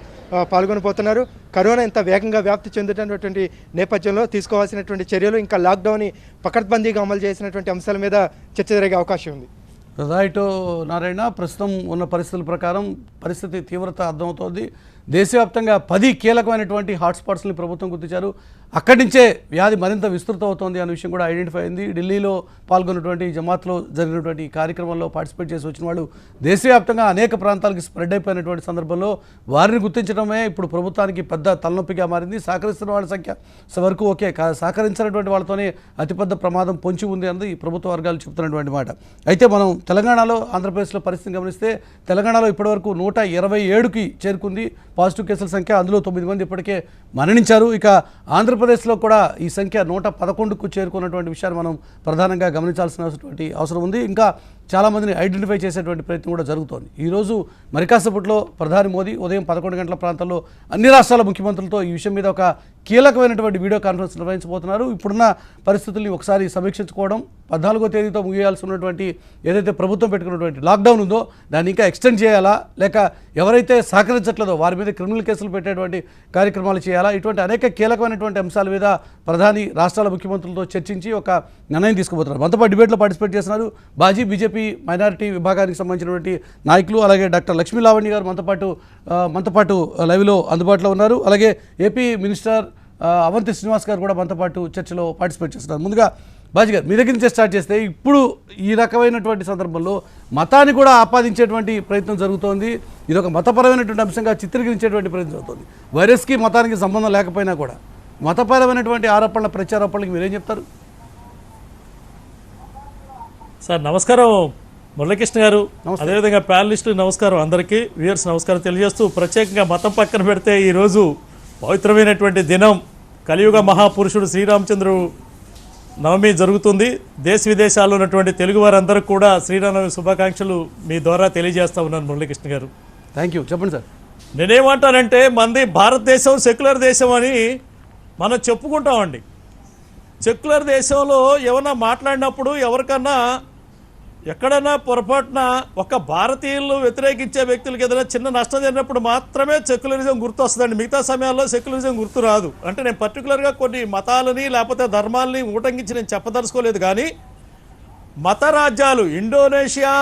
పాల్గొనబోతున్నారు. కరోనా ఇంత వేగంగా వ్యాప్తి చెందుతున్నటువంటి నేపథ్యంలో తీసుకోవాల్సినటువంటి చర్యలు, ఇంకా లాక్డౌన్ని పకడ్బందీగా అమలు చేసినటువంటి అంశాల మీద చర్చ జరిగే అవకాశం ఉంది. రైట్ నారాయణ, ప్రస్తుతం ఉన్న పరిస్థితుల ప్రకారం పరిస్థితి తీవ్రత అర్థమవుతోంది. దేశవ్యాప్తంగా 10 కీలకమైనటువంటి హాట్స్పాట్స్ని ప్రభుత్వం గుర్తించారు. అక్కడి నుంచే వ్యాధి మరింత విస్తృతం అవుతోంది అనే విషయం కూడా ఐడెంటిఫై అయింది. ఢిల్లీలో పాల్గొన్నటువంటి జమాత్లో జరిగినటువంటి ఈ కార్యక్రమంలో పార్టిసిపేట్ చేసి వచ్చిన వాళ్ళు దేశవ్యాప్తంగా అనేక ప్రాంతాలకు స్ప్రెడ్ అయిపోయినటువంటి సందర్భంలో వారిని గుర్తించడమే ఇప్పుడు ప్రభుత్వానికి పెద్ద తలనొప్పిగా మారింది. సహకరిస్తున్న వాళ్ళ సంఖ్య వరకు ఓకే, సహకరించినటువంటి వాళ్ళతోనే అతిపెద్ద ప్రమాదం పొంచి ఉంది అన్నది ప్రభుత్వ వర్గాలు చెప్తున్నటువంటి మాట. అయితే మనం తెలంగాణలో, ఆంధ్రప్రదేశ్లో పరిస్థితిని గమనిస్తే తెలంగాణలో ఇప్పటివరకు 127కి చేరుకుంది పాజిటివ్ కేసుల సంఖ్య. అందులో 9 మంది ఇప్పటికే మరణించారు. ఇక ఆంధ్రప్రదేశ్లో కూడా ఈ సంఖ్య 111కు చేరుకున్నటువంటి విషయాన్ని మనం ప్రధానంగా గమనించాల్సినటువంటి అవసరం ఉంది. ఇంకా చాలామందిని ఐడెంటిఫై చేసేటువంటి ప్రయత్నం కూడా జరుగుతోంది. ఈరోజు మరికాసేపట్లో ప్రధాని మోదీ ఉదయం 11 గంటల ప్రాంతంలో అన్ని రాష్ట్రాల ముఖ్యమంత్రులతో ఈ విషయం మీద ఒక కీలకమైనటువంటి వీడియో కాన్ఫరెన్స్ నిర్వహించబోతున్నారు. ఇప్పుడున్న పరిస్థితుల్ని ఒకసారి సమీక్షించుకోవడం, 14వ తేదీతో ముగియాల్సి ఉన్నటువంటి ఏదైతే ప్రభుత్వం పెట్టుకున్నటువంటి లాక్డౌన్ ఉందో దాన్ని ఇంకా ఎక్స్టెండ్ చేయాలా, లేక ఎవరైతే సహకరించట్లేదో వారి మీద క్రిమినల్ కేసులు పెట్టేటువంటి కార్యక్రమాలు చేయాలా, ఇటువంటి అనేక కీలకమైనటువంటి అంశాల మీద ప్రధాని రాష్ట్రాల ముఖ్యమంత్రులతో చర్చించి ఒక నిర్ణయం తీసుకుపోతున్నారు. మనతో పాటు డిబేట్లో పార్టిసిపేట్ చేస్తున్నారు బాజీ బీజేపీ మైనారిటీ విభాగానికి సంబంధించినటువంటి నాయకులు, అలాగే డాక్టర్ లక్ష్మీ లావణ్య గారు మనతో పాటు లైవ్లో అందుబాటులో ఉన్నారు. అలాగే ఏపీ మినిస్టర్ అవంతి శ్రీనివాస్ గారు కూడా మనతో పాటు చర్చలో పార్టిసిపేట్ చేస్తున్నారు. ముందుగా బాజీ గారు, మీ దగ్గర నుంచే స్టార్ట్ చేస్తే, ఇప్పుడు ఈ రకమైనటువంటి సందర్భంలో మతాన్ని కూడా ఆపాదించేటువంటి ప్రయత్నం జరుగుతోంది. ఇది ఒక మతపరమైనటువంటి అంశంగా చిత్రీకరించేటువంటి ప్రయత్నం జరుగుతుంది. వైరస్కి మతానికి సంబంధం లేకపోయినా కూడా మతపరమైనటువంటి ఆరోపణల ప్రత్యారోపణలకు మీరేం చెప్తారు? సార్ నమస్కారం మురళీకృష్ణ గారు, అదేవిధంగా ప్యానలిస్టులకు నమస్కారం, అందరికీ వ్యూయర్స్ నమస్కారం తెలియజేస్తూ, ప్రత్యేకంగా మతం పక్కన పెడితే ఈరోజు పవిత్రమైనటువంటి దినం, కలియుగ మహాపురుషుడు శ్రీరామచంద్రుడు నవమి జరుగుతుంది. దేశ విదేశాల్లో ఉన్నటువంటి తెలుగు వారందరికీ కూడా శ్రీరామనవమి శుభాకాంక్షలు మీ ద్వారా తెలియజేస్తా ఉన్నాను మురళీకృష్ణ గారు. థ్యాంక్ యూ, చెప్పండి సార్. నేనేమంటానంటే, మంది భారతదేశం సెక్యులర్ దేశం అని మనం చెప్పుకుంటామండి. సెక్యులర్ దేశంలో ఏమన్నా మాట్లాడినప్పుడు ఎవరికన్నా ఎక్కడన్నా పొరపాటున ఒక భారతీయులు వ్యతిరేకించే వ్యక్తులకి ఏదైనా చిన్న నష్టం జరిగినప్పుడు మాత్రమే సెక్యులరిజం గుర్తు వస్తుందండి. మిగతా సమయాల్లో సెక్యులరిజం గుర్తు రాదు. అంటే నేను పర్టికులర్గా కొన్ని మతాలని లేకపోతే ధర్మాలని ఊటంకించి నేను చెప్పదలుచుకోలేదు, కానీ మత రాజ్యాలు ఇండోనేషియా,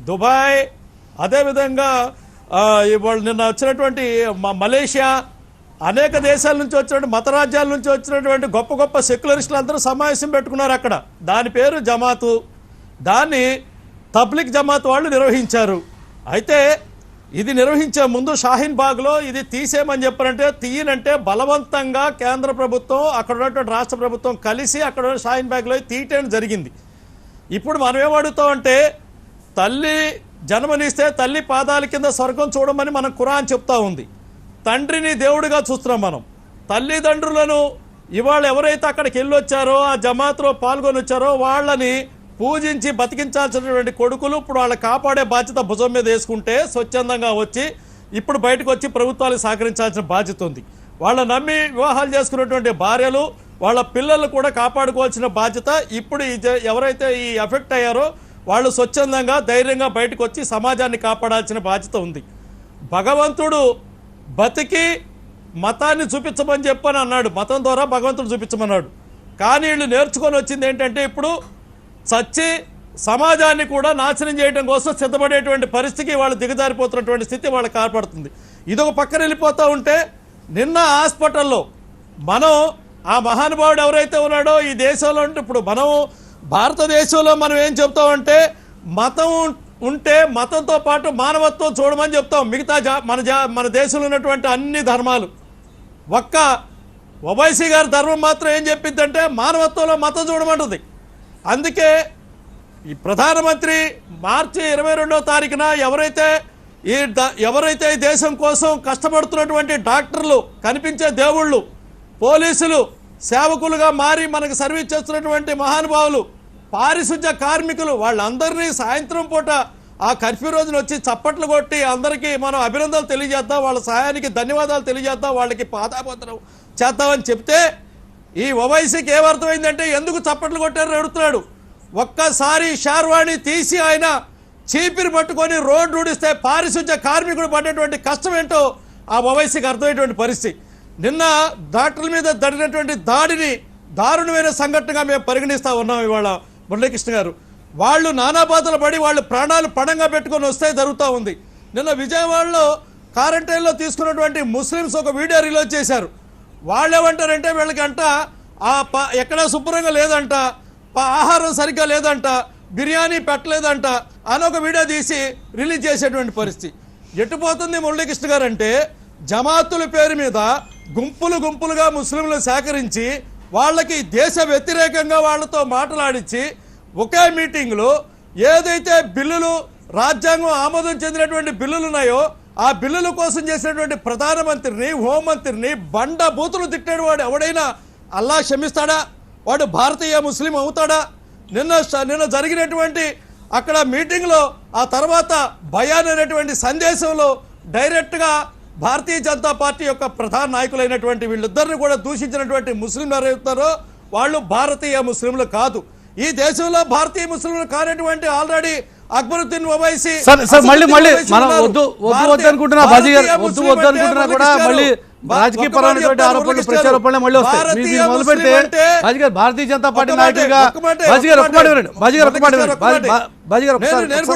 దుబాయ్, అదేవిధంగా ఇవాళ నిన్న వచ్చినటువంటి మలేషియా, అనేక దేశాల నుంచి వచ్చినటువంటి మత రాజ్యాల నుంచి వచ్చినటువంటి గొప్ప గొప్ప సెక్యులరిస్టులు అందరూ సమావేశం పెట్టుకున్నారు అక్కడ. దాని పేరు జమాతు. దాన్ని తబ్లిక్ జమాత్ వాళ్ళు నిర్వహించారు. అయితే ఇది నిర్వహించే ముందు షాహీన్ బాగ్లో ఇది తీసేయమని చెప్పారంటే, తీయనంటే బలవంతంగా కేంద్ర ప్రభుత్వం అక్కడ ఉన్నటువంటి రాష్ట్ర ప్రభుత్వం కలిసి అక్కడ షాహీన్ బాగ్లో తీయటం జరిగింది. ఇప్పుడు మనం ఏమడుగుతామంటే, తల్లి జన్మనిస్తే తల్లి పాదాల కింద స్వర్గం చూడమని మనం ఖురాన్ చెప్తా ఉంది. తండ్రిని దేవుడిగా చూస్తున్నాం మనం. తల్లిదండ్రులను ఇవాళ ఎవరైతే అక్కడికి వెళ్ళొచ్చారో, ఆ జమాత్లో పాల్గొని వచ్చారో వాళ్ళని పూజించి బతికించాల్సినటువంటి కొడుకులు ఇప్పుడు వాళ్ళని కాపాడే బాధ్యత భుజం మీద వేసుకుంటే స్వచ్ఛందంగా వచ్చి ఇప్పుడు బయటకు వచ్చి ప్రభుత్వాలకు సహకరించాల్సిన బాధ్యత ఉంది. వాళ్ళ నమ్మి వివాహాలు చేసుకున్నటువంటి భార్యలు, వాళ్ళ పిల్లలు కూడా కాపాడుకోవాల్సిన బాధ్యత ఇప్పుడు ఎవరైతే ఈ ఎఫెక్ట్ అయ్యారో వాళ్ళు స్వచ్ఛందంగా ధైర్యంగా బయటకు వచ్చి సమాజాన్ని కాపాడాల్సిన బాధ్యత ఉంది. భగవంతుడు బతికి మతాన్ని చూపించమని చెప్పని అన్నాడు. మతం ద్వారా భగవంతుడు చూపించమన్నాడు. కానీ వీళ్ళు నేర్చుకొని వచ్చింది ఏంటంటే, ఇప్పుడు చచ్చి సమాజాన్ని కూడా నాశనం చేయడం కోసం సిద్ధపడేటువంటి పరిస్థితికి వాళ్ళు దిగజారిపోతున్నటువంటి స్థితి వాళ్ళకి కాపాడుతుంది. ఇదొక పక్కన వెళ్ళిపోతూ ఉంటే, నిన్న హాస్పిటల్లో మనం ఆ మహానుభావుడు ఎవరైతే ఉన్నాడో ఈ దేశంలో ఉంటే, ఇప్పుడు మనం భారతదేశంలో మనం ఏం చెప్తామంటే, మతం ఉంటే మతంతో పాటు మానవత్వం చూడమని చెప్తాం. మిగతా మన దేశంలో ఉన్నటువంటి అన్ని ధర్మాలు, ఒక్క ఓవైసీ గారి ధర్మం మాత్రం ఏం చెప్పిందంటే మానవత్వంలో మతం చూడమంటుంది. అందుకే ఈ ప్రధానమంత్రి మార్చి 22వ తారీఖున ఎవరైతే ఈ దేశం కోసం కష్టపడుతున్నటువంటి డాక్టర్లు, కనిపించే దేవుళ్ళు, పోలీసులు, సేవకులుగా మారి మనకు సర్వీస్ చేస్తున్నటువంటి మహానుభావులు, పారిశుధ్య కార్మికులు, వాళ్ళందరినీ సాయంత్రం పూట ఆ కర్ఫ్యూ రోజున వచ్చి చప్పట్లు కొట్టి అందరికీ మనం అభినందనలు తెలియజేద్దాం, వాళ్ళ సహాయానికి ధన్యవాదాలు తెలియజేద్దాం, వాళ్ళకి పాదాపత్రం చేద్దామని చెప్తే ఈ ఓవైసీకి ఏమర్థమైందంటే ఎందుకు చప్పట్లు కొట్టారని అడుగుతున్నాడు. ఒక్కసారి షార్వాణి తీసి ఆయన చీపిరి పట్టుకొని రోడ్డు ఊడిస్తే పారిశుధ్య కార్మికుడు పడేటువంటి కష్టం ఏంటో ఆ ఓవైసీకి అర్థమయ్యేటువంటి పరిస్థితి. నిన్న డాక్టర్ల మీద జరిగినటువంటి దాడిని దారుణమైన సంఘటనగా మేము పరిగణిస్తూ ఉన్నాం. ఇవాళ మురళీకృష్ణ గారు వాళ్ళు నానా బాధలు పడి వాళ్ళు ప్రాణాలు పణంగా పెట్టుకొని వస్తే జరుగుతూ ఉంది. నిన్న విజయవాడలో క్వారంటైన్లో తీసుకున్నటువంటి ముస్లిమ్స్ ఒక వీడియో రిలీజ్ చేశారు. వాళ్ళు ఏమంటారంటే, వీళ్ళకంట ఎక్కడా శుభ్రంగా లేదంట, ఆహారం సరిగ్గా లేదంట, బిర్యానీ పెట్టలేదంట అని ఒక వీడియో తీసి రిలీజ్ చేసేటువంటి పరిస్థితి. ఎట్టుపోతుంది మురళీకృష్ణ గారు అంటే, జమాతుల పేరు మీద గుంపులుగా ముస్లింలు సేకరించి వాళ్ళకి దేశ వ్యతిరేకంగా వాళ్ళతో మాట్లాడించి ఒకే మీటింగ్లో ఏదైతే బిల్లులు రాజ్యాంగం ఆమోదం చెందినటువంటి బిల్లులు ఉన్నాయో ఆ బిల్లుల కోసం చేసినటువంటి ప్రధానమంత్రిని, హోంమంత్రిని బండ బూతులు తిట్టాడు. వాడు ఎవడైనా అల్లా క్షమిస్తాడా? వాడు భారతీయ ముస్లిం అవుతాడా? నిన్న జరిగినటువంటి అక్కడ మీటింగ్లో ఆ తర్వాత బయాన్ అనేటువంటి సందేశంలో డైరెక్ట్గా భారతీయ జనతా పార్టీ యొక్క ప్రధాన నాయకులైనటువంటి వీళ్ళిద్దరిని కూడా దూషించినటువంటి ముస్లింలు ఎవరైతున్నారో వాళ్ళు భారతీయ ముస్లింలు కాదు. ఈ దేశంలో భారతీయ ముస్లింలు కానటువంటి ఆల్రెడీ అక్బరుద్దీన్ ఓవైసీ మళ్ళీ మనం వద్దు అనుకుంటున్నా బాజీ గారు, వద్దు అనుకుంటున్నా కూడా మళ్ళీ రాజకీయ పరమైనటువంటి ఆరోపణలు, ప్రత్యారోపణలు మళ్ళీ వస్తాయి. మీరు మొదలు పెడితే బాజీ గారు భారతీయ జనతా పార్టీ నాయకుడిగా బాజీ గారు ఒక్కమాట వినండి. బాజీ గారు ఒక్కమాట వినండి. బాజీ గారు ఒక్కసారి వినండి.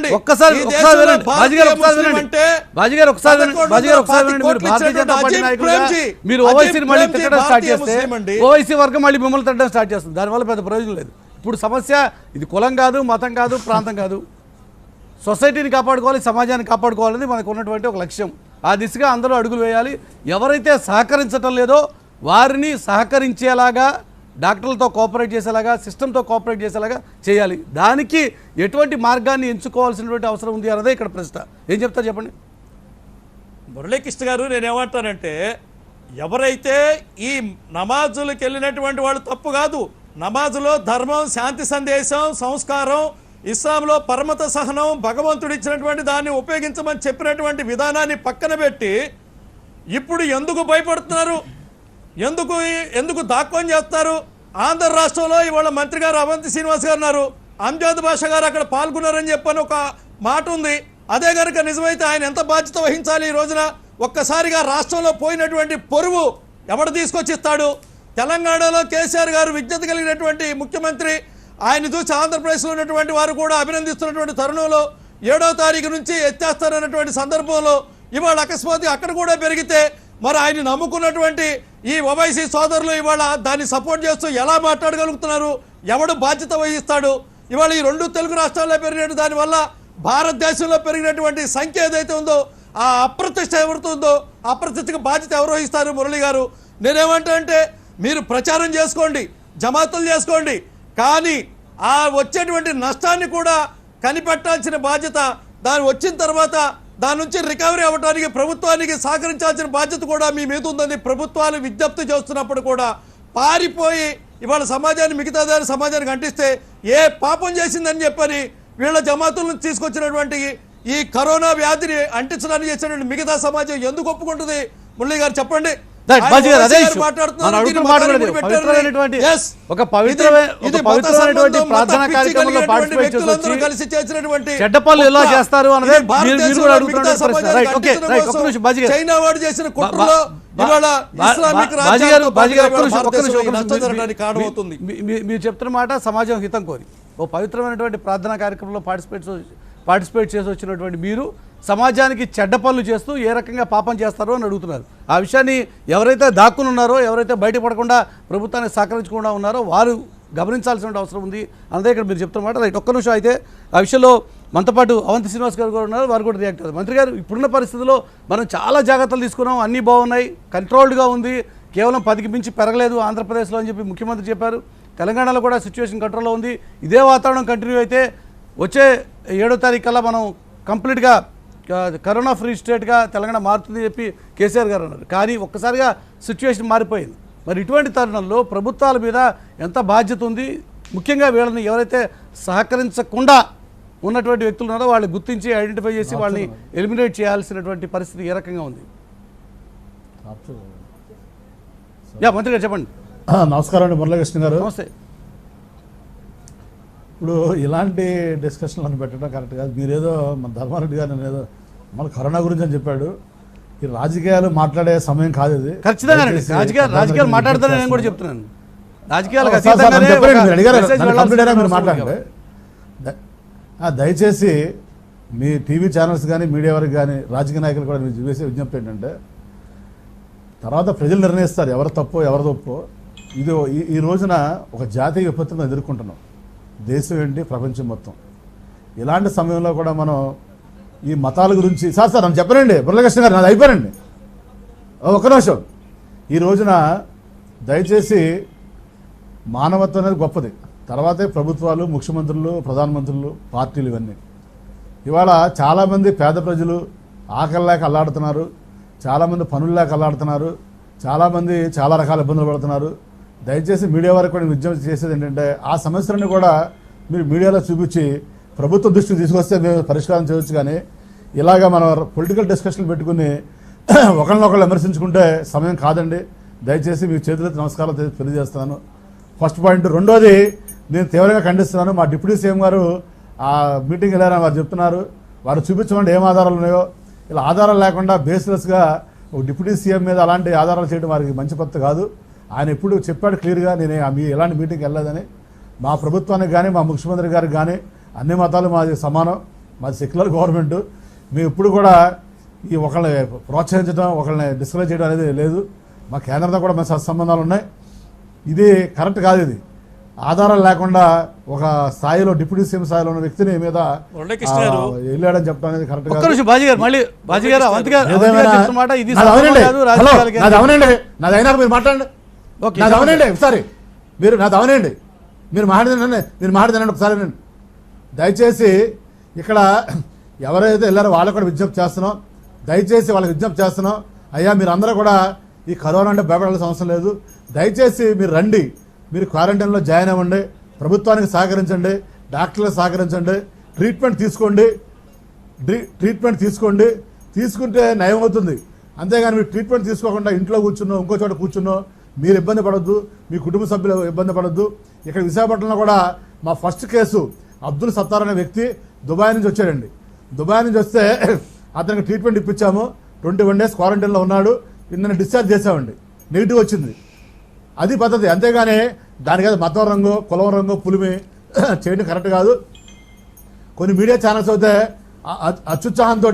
బాజీ గారు ఒకసారి వినండి. బాజీ గారు ఒకసారి వినండి. మీరు భారతీయ జనతా పార్టీ నాయకుడిగా మీరు ఓవైసీని మళ్ళీ తిట్టడం స్టార్ట్ చేస్తే ఓవైసీ వర్గం మళ్ళీ మిమ్మల్ని తిట్టడం స్టార్ట్ చేస్తుంది. దానివల్ల పెద్ద ప్రయోజనం లేదు. ఇప్పుడు సమస్య ఇది కులం కాదు, మతం కాదు, ప్రాంతం కాదు. సొసైటీని కాపాడుకోవాలి, సమాజాన్ని కాపాడుకోవాలని మనకు ఉన్నటువంటి ఒక లక్ష్యం. ఆ దిశగా అందరూ అడుగులు వేయాలి. ఎవరైతే సహకరించటం లేదో వారిని సహకరించేలాగా, డాక్టర్లతో కోఆపరేట్ చేసేలాగా, సిస్టంతో కోఆపరేట్ చేసేలాగా చేయాలి. దానికి ఎటువంటి మార్గాన్ని ఎంచుకోవాల్సినటువంటి అవసరం ఉంది అన్నదే ఇక్కడ ప్రశ్న. ఏం చెప్తారు చెప్పండి. మురళీకృష్ణ గారు, నేనేమంటానంటే, ఎవరైతే ఈ నమాజులకు వెళ్ళినటువంటి వాళ్ళు తప్పు కాదు. నమాజులో ధర్మం, శాంతి సందేశం, సంస్కారం, ఇస్లాంలో పరమత సహనం, భగవంతుడు ఇచ్చినటువంటి దాన్ని ఉపయోగించమని చెప్పినటువంటి విధానాన్ని పక్కన పెట్టి ఇప్పుడు ఎందుకు భయపడుతున్నారు, ఎందుకు దాక్కొని చేస్తారు? ఆంధ్ర రాష్ట్రంలో ఇవాళ మంత్రి గారు అవంతి శ్రీనివాస్ గారు ఉన్నారు. అంజాద్ బాషా గారు అక్కడ పాల్గొన్నారని చెప్పని ఒక మాట ఉంది. అదే కనుక నిజమైతే ఆయన ఎంత బాధ్యత వహించాలి ఈ రోజున? ఒక్కసారిగా రాష్ట్రంలో పోయినటువంటి పొరుగు ఎవడు తీసుకొచ్చిస్తాడు? తెలంగాణలో కేసీఆర్ గారు విజ్ఞత కలిగినటువంటి ముఖ్యమంత్రి, ఆయన చూసి ఆంధ్రప్రదేశ్లో ఉన్నటువంటి వారు కూడా అభినందిస్తున్నటువంటి తరుణంలో 7వ తారీఖు నుంచి ఎత్తేస్తారన్నటువంటి సందర్భంలో ఇవాళ అకస్మాత్తుగా అక్కడ కూడా పెరిగితే మరి ఆయన నమ్ముకున్నటువంటి ఈ ఓవైసీ సోదరులు ఇవాళ దాన్ని సపోర్ట్ చేస్తూ ఎలా మాట్లాడగలుగుతున్నారు? ఎవడు బాధ్యత వహిస్తాడు? ఇవాళ ఈ 2 తెలుగు రాష్ట్రాల్లో పెరిగినట్టు దానివల్ల భారతదేశంలో పెరిగినటువంటి సంఖ్య ఏదైతే ఉందో ఆ అప్రతిష్ట ఎవరుతుందో అప్రతిష్టకు బాధ్యత ఎవరు వహిస్తారు? మురళి గారు, నేనేమంటా అంటే మీరు ప్రచారం చేసుకోండి, జమాతులు చేసుకోండి, కానీ ఆ వచ్చేటువంటి నష్టాన్ని కూడా కనిపెట్టాల్సిన బాధ్యత, దాని వచ్చిన తర్వాత దాని నుంచి రికవరీ అవ్వడానికి ప్రభుత్వానికి సహకరించాల్సిన బాధ్యత కూడా మీ మీద ఉందని ప్రభుత్వాలు విజ్ఞప్తి చేస్తున్నప్పుడు కూడా పారిపోయి ఇవాళ సమాజాన్ని మిగతా దాని సమాజానికి అంటిస్తే ఏ పాపం చేసిందని చెప్పని వీళ్ళ జమాతుల నుంచి తీసుకొచ్చినటువంటి ఈ కరోనా వ్యాధిని అంటించడానికి చేసినటువంటి మిగతా సమాజం ఎందుకు ఒప్పుకుంటుంది? మురళి గారు చెప్పండి. చైనా వాడు చేసిన కుట్రలో ఇస్లామిక్ కారణమవుతుంది. మీరు చెప్తున్న మాట సమాజం హితం కోరి ఓ పవిత్రమైనటువంటి ప్రార్థనా కార్యక్రమంలో పార్టిసిపేట్ చేసి వచ్చినటువంటి మీరు సమాజానికి చెడ్డ పనులు చేస్తూ ఏ రకంగా పాపం చేస్తారో అని అడుగుతున్నారు. ఆ విషయాన్ని ఎవరైతే దాక్కుని ఉన్నారో, ఎవరైతే బయటపడకుండా ప్రభుత్వానికి సహకరించకుండా ఉన్నారో వారు గమనించాల్సిన అవసరం ఉంది. అదే ఇక్కడ మీరు చెప్తున్నమాట రైట్. ఒక్క నిమిషం అయితే ఆ విషయంలో మనతో పాటు అవంతి శ్రీనివాస్ గారు కూడా ఉన్నారు, వారు కూడా రియాక్ట్ అవుతారు. మంత్రి గారు, ఇప్పుడున్న పరిస్థితుల్లో మనం చాలా జాగ్రత్తలు తీసుకున్నాం, అన్నీ బాగున్నాయి, కంట్రోల్డ్గా ఉంది, కేవలం 10కి మించి పెరగలేదు ఆంధ్రప్రదేశ్లో అని చెప్పి ముఖ్యమంత్రి చెప్పారు. తెలంగాణలో కూడా సిచ్యువేషన్ కంట్రోల్లో ఉంది. ఇదే వాతావరణం కంటిన్యూ అయితే వచ్చే 7వ తారీఖు కల్లా మనం కంప్లీట్గా కరోనా ఫ్రీ స్టేట్గా తెలంగాణ మారుతుందని చెప్పి కేసీఆర్ గారు అన్నారు. కానీ ఒక్కసారిగా సిచ్యువేషన్ మారిపోయింది. మరి ఇటువంటి తరుణంలో ప్రభుత్వాల మీద ఎంత బాధ్యత ఉంది? ముఖ్యంగా వీళ్ళని ఎవరైతే సహకరించకుండా ఉన్నటువంటి వ్యక్తులు ఉన్నారో వాళ్ళు గుర్తించి ఐడెంటిఫై చేసి వాళ్ళని ఎలిమినేట్ చేయాల్సినటువంటి పరిస్థితి ఏ రకంగా ఉంది? మంత్రి గారు చెప్పండి. నమస్కారం అండి మురళీకృష్ణ గారు. నమస్తే. ఇప్పుడు ఇలాంటి డిస్కషన్లను పెట్టడం కరెక్ట్ కాదు. మీరేదో మన ధర్మారెడ్డి గారు ఏదో మన కరోనా గురించి అని చెప్పాడు. ఈ రాజకీయాలు మాట్లాడే సమయం కాదు ఇది. ఖచ్చితంగా రాజకీయాలు మాట్లాడతానని నేను కూడా చెప్తున్నాను. రాజకీయాలకు మీరు మాట్లాడండి. దయచేసి మీ టీవీ ఛానల్స్ కానీ మీడియా వారికి కానీ రాజకీయ నాయకులు కూడా మీరు చేసే విజ్ఞప్తి ఏంటంటే తర్వాత ప్రజలు నిర్ణయిస్తారు ఎవరు తప్పో ఎవరు తప్పో. ఇది ఈ రోజున ఒక జాతీయ విపత్తును ఎదుర్కొంటున్నాం, దేశం ఏంటి ప్రపంచం మొత్తం. ఇలాంటి సమయంలో కూడా మనం ఈ మతాల గురించి సార్ నన్ను చెప్పనండి మురళీకృష్ణ గారు, నాది అయిపోయానండి ఒక్క నిమిషం. ఈ రోజున దయచేసి మానవత్వం అనేది గొప్పది, తర్వాతే ప్రభుత్వాలు, ముఖ్యమంత్రులు, ప్రధానమంత్రులు, పార్టీలు ఇవన్నీ. ఇవాళ చాలామంది పేద ప్రజలు ఆకలి లేక అల్లాడుతున్నారు, చాలామంది పనులు లేక అల్లాడుతున్నారు, చాలామంది చాలా రకాల ఇబ్బందులు పడుతున్నారు. దయచేసి మీడియా వారికి కూడా విజ్ఞప్తి చేసేది ఏంటంటే ఆ సమస్యలను కూడా మీరు మీడియాలో చూపించి ప్రభుత్వ దృష్టికి తీసుకొస్తే మేము పరిష్కారం చేయవచ్చు. కానీ ఇలాగా మనం పొలిటికల్ డిస్కషన్లు పెట్టుకుని ఒకరినొకళ్ళు విమర్శించుకుంటే సమయం కాదండి. దయచేసి మీ చేతులెత్తి నమస్కారాలు తెలియజేస్తున్నాను. First point. రెండోది, నేను తీవ్రంగా ఖండిస్తున్నాను. మా డిప్యూటీ సీఎం గారు ఆ మీటింగ్ వెళ్ళారని వారు చెప్తున్నారు. వారు చూపించమంటే ఏం ఆధారాలు ఉన్నాయో. ఇలా ఆధారాలు లేకుండా బేస్లెస్గా ఒక డిప్యూటీ సీఎం మీద అలాంటి ఆధారాలు చేయడం వారికి మంచి పద్ధతి కాదు. ఆయన ఎప్పుడు చెప్పాడు క్లియర్గా, నేను ఎలాంటి మీటింగ్కి వెళ్ళలేదని. మా ప్రభుత్వానికి కానీ మా ముఖ్యమంత్రి గారికి కానీ అన్ని మతాలు మాది సమానం, మాది సెక్యులర్ గవర్నమెంట్. మేము ఎప్పుడు కూడా ఈ ఒకళ్ళని ప్రోత్సహించడం, ఒకళ్ళని డిస్కరేజ్ చేయడం అనేది లేదు. మా కేంద్రంతో కూడా మన సత్సంబంధాలు ఉన్నాయి. ఇది కరెక్ట్ కాదు. ఇది ఆధారాలు లేకుండా ఒక స్థాయిలో డిప్యూటీ సీఎం స్థాయిలో ఉన్న వ్యక్తిని మీద వెళ్ళాడని చెప్పడం అనేది కరెక్ట్ కాదు. నాది అయినా మీరు మాట్లాడండి. నాది అవనండి ఒకసారి, మీరు నాది అవనండి, మీరు మాట్లాడినండి ఒకసారి. నేను దయచేసి ఇక్కడ ఎవరైతే వెళ్ళారో వాళ్ళకు కూడా విజ్ఞప్తి చేస్తున్నాం. దయచేసి వాళ్ళకి విజ్ఞప్తి చేస్తున్నాం, అయ్యా మీరు అందరూ కూడా ఈ కరోనా అంటే భయపడాల్సిన అవసరం లేదు. దయచేసి మీరు రండి, మీరు క్వారంటైన్లో జాయిన్ అవ్వండి, ప్రభుత్వానికి సహకరించండి, డాక్టర్లకు సహకరించండి, ట్రీట్మెంట్ తీసుకోండి. తీసుకుంటే నయం అవుతుంది. అంతేగాని మీరు ట్రీట్మెంట్ తీసుకోకుండా ఇంట్లో కూర్చున్నో ఇంకో చోట కూర్చున్నో మీరు ఇబ్బంది పడొద్దు, మీ కుటుంబ సభ్యులు ఇబ్బంది పడొద్దు. ఇక్కడ విశాఖపట్నంలో కూడా మా ఫస్ట్ కేసు అబ్దుల్ సత్తార్ అనే వ్యక్తి దుబాయ్ నుంచి వచ్చాడండి. దుబాయ్ నుంచి వస్తే అతనికి ట్రీట్మెంట్ ఇప్పించాము, 21 days క్వారంటైన్లో ఉన్నాడు, నిన్న డిశ్చార్జ్ చేసామండి, నెగిటివ్ వచ్చింది. అది పద్ధతి. అంతేగాని దానికైతే మతం రంగు కులం రంగు పులిమి చేయడం కరెక్ట్ కాదు. కొన్ని మీడియా ఛానల్స్ అయితే అత్యుత్సాహంతో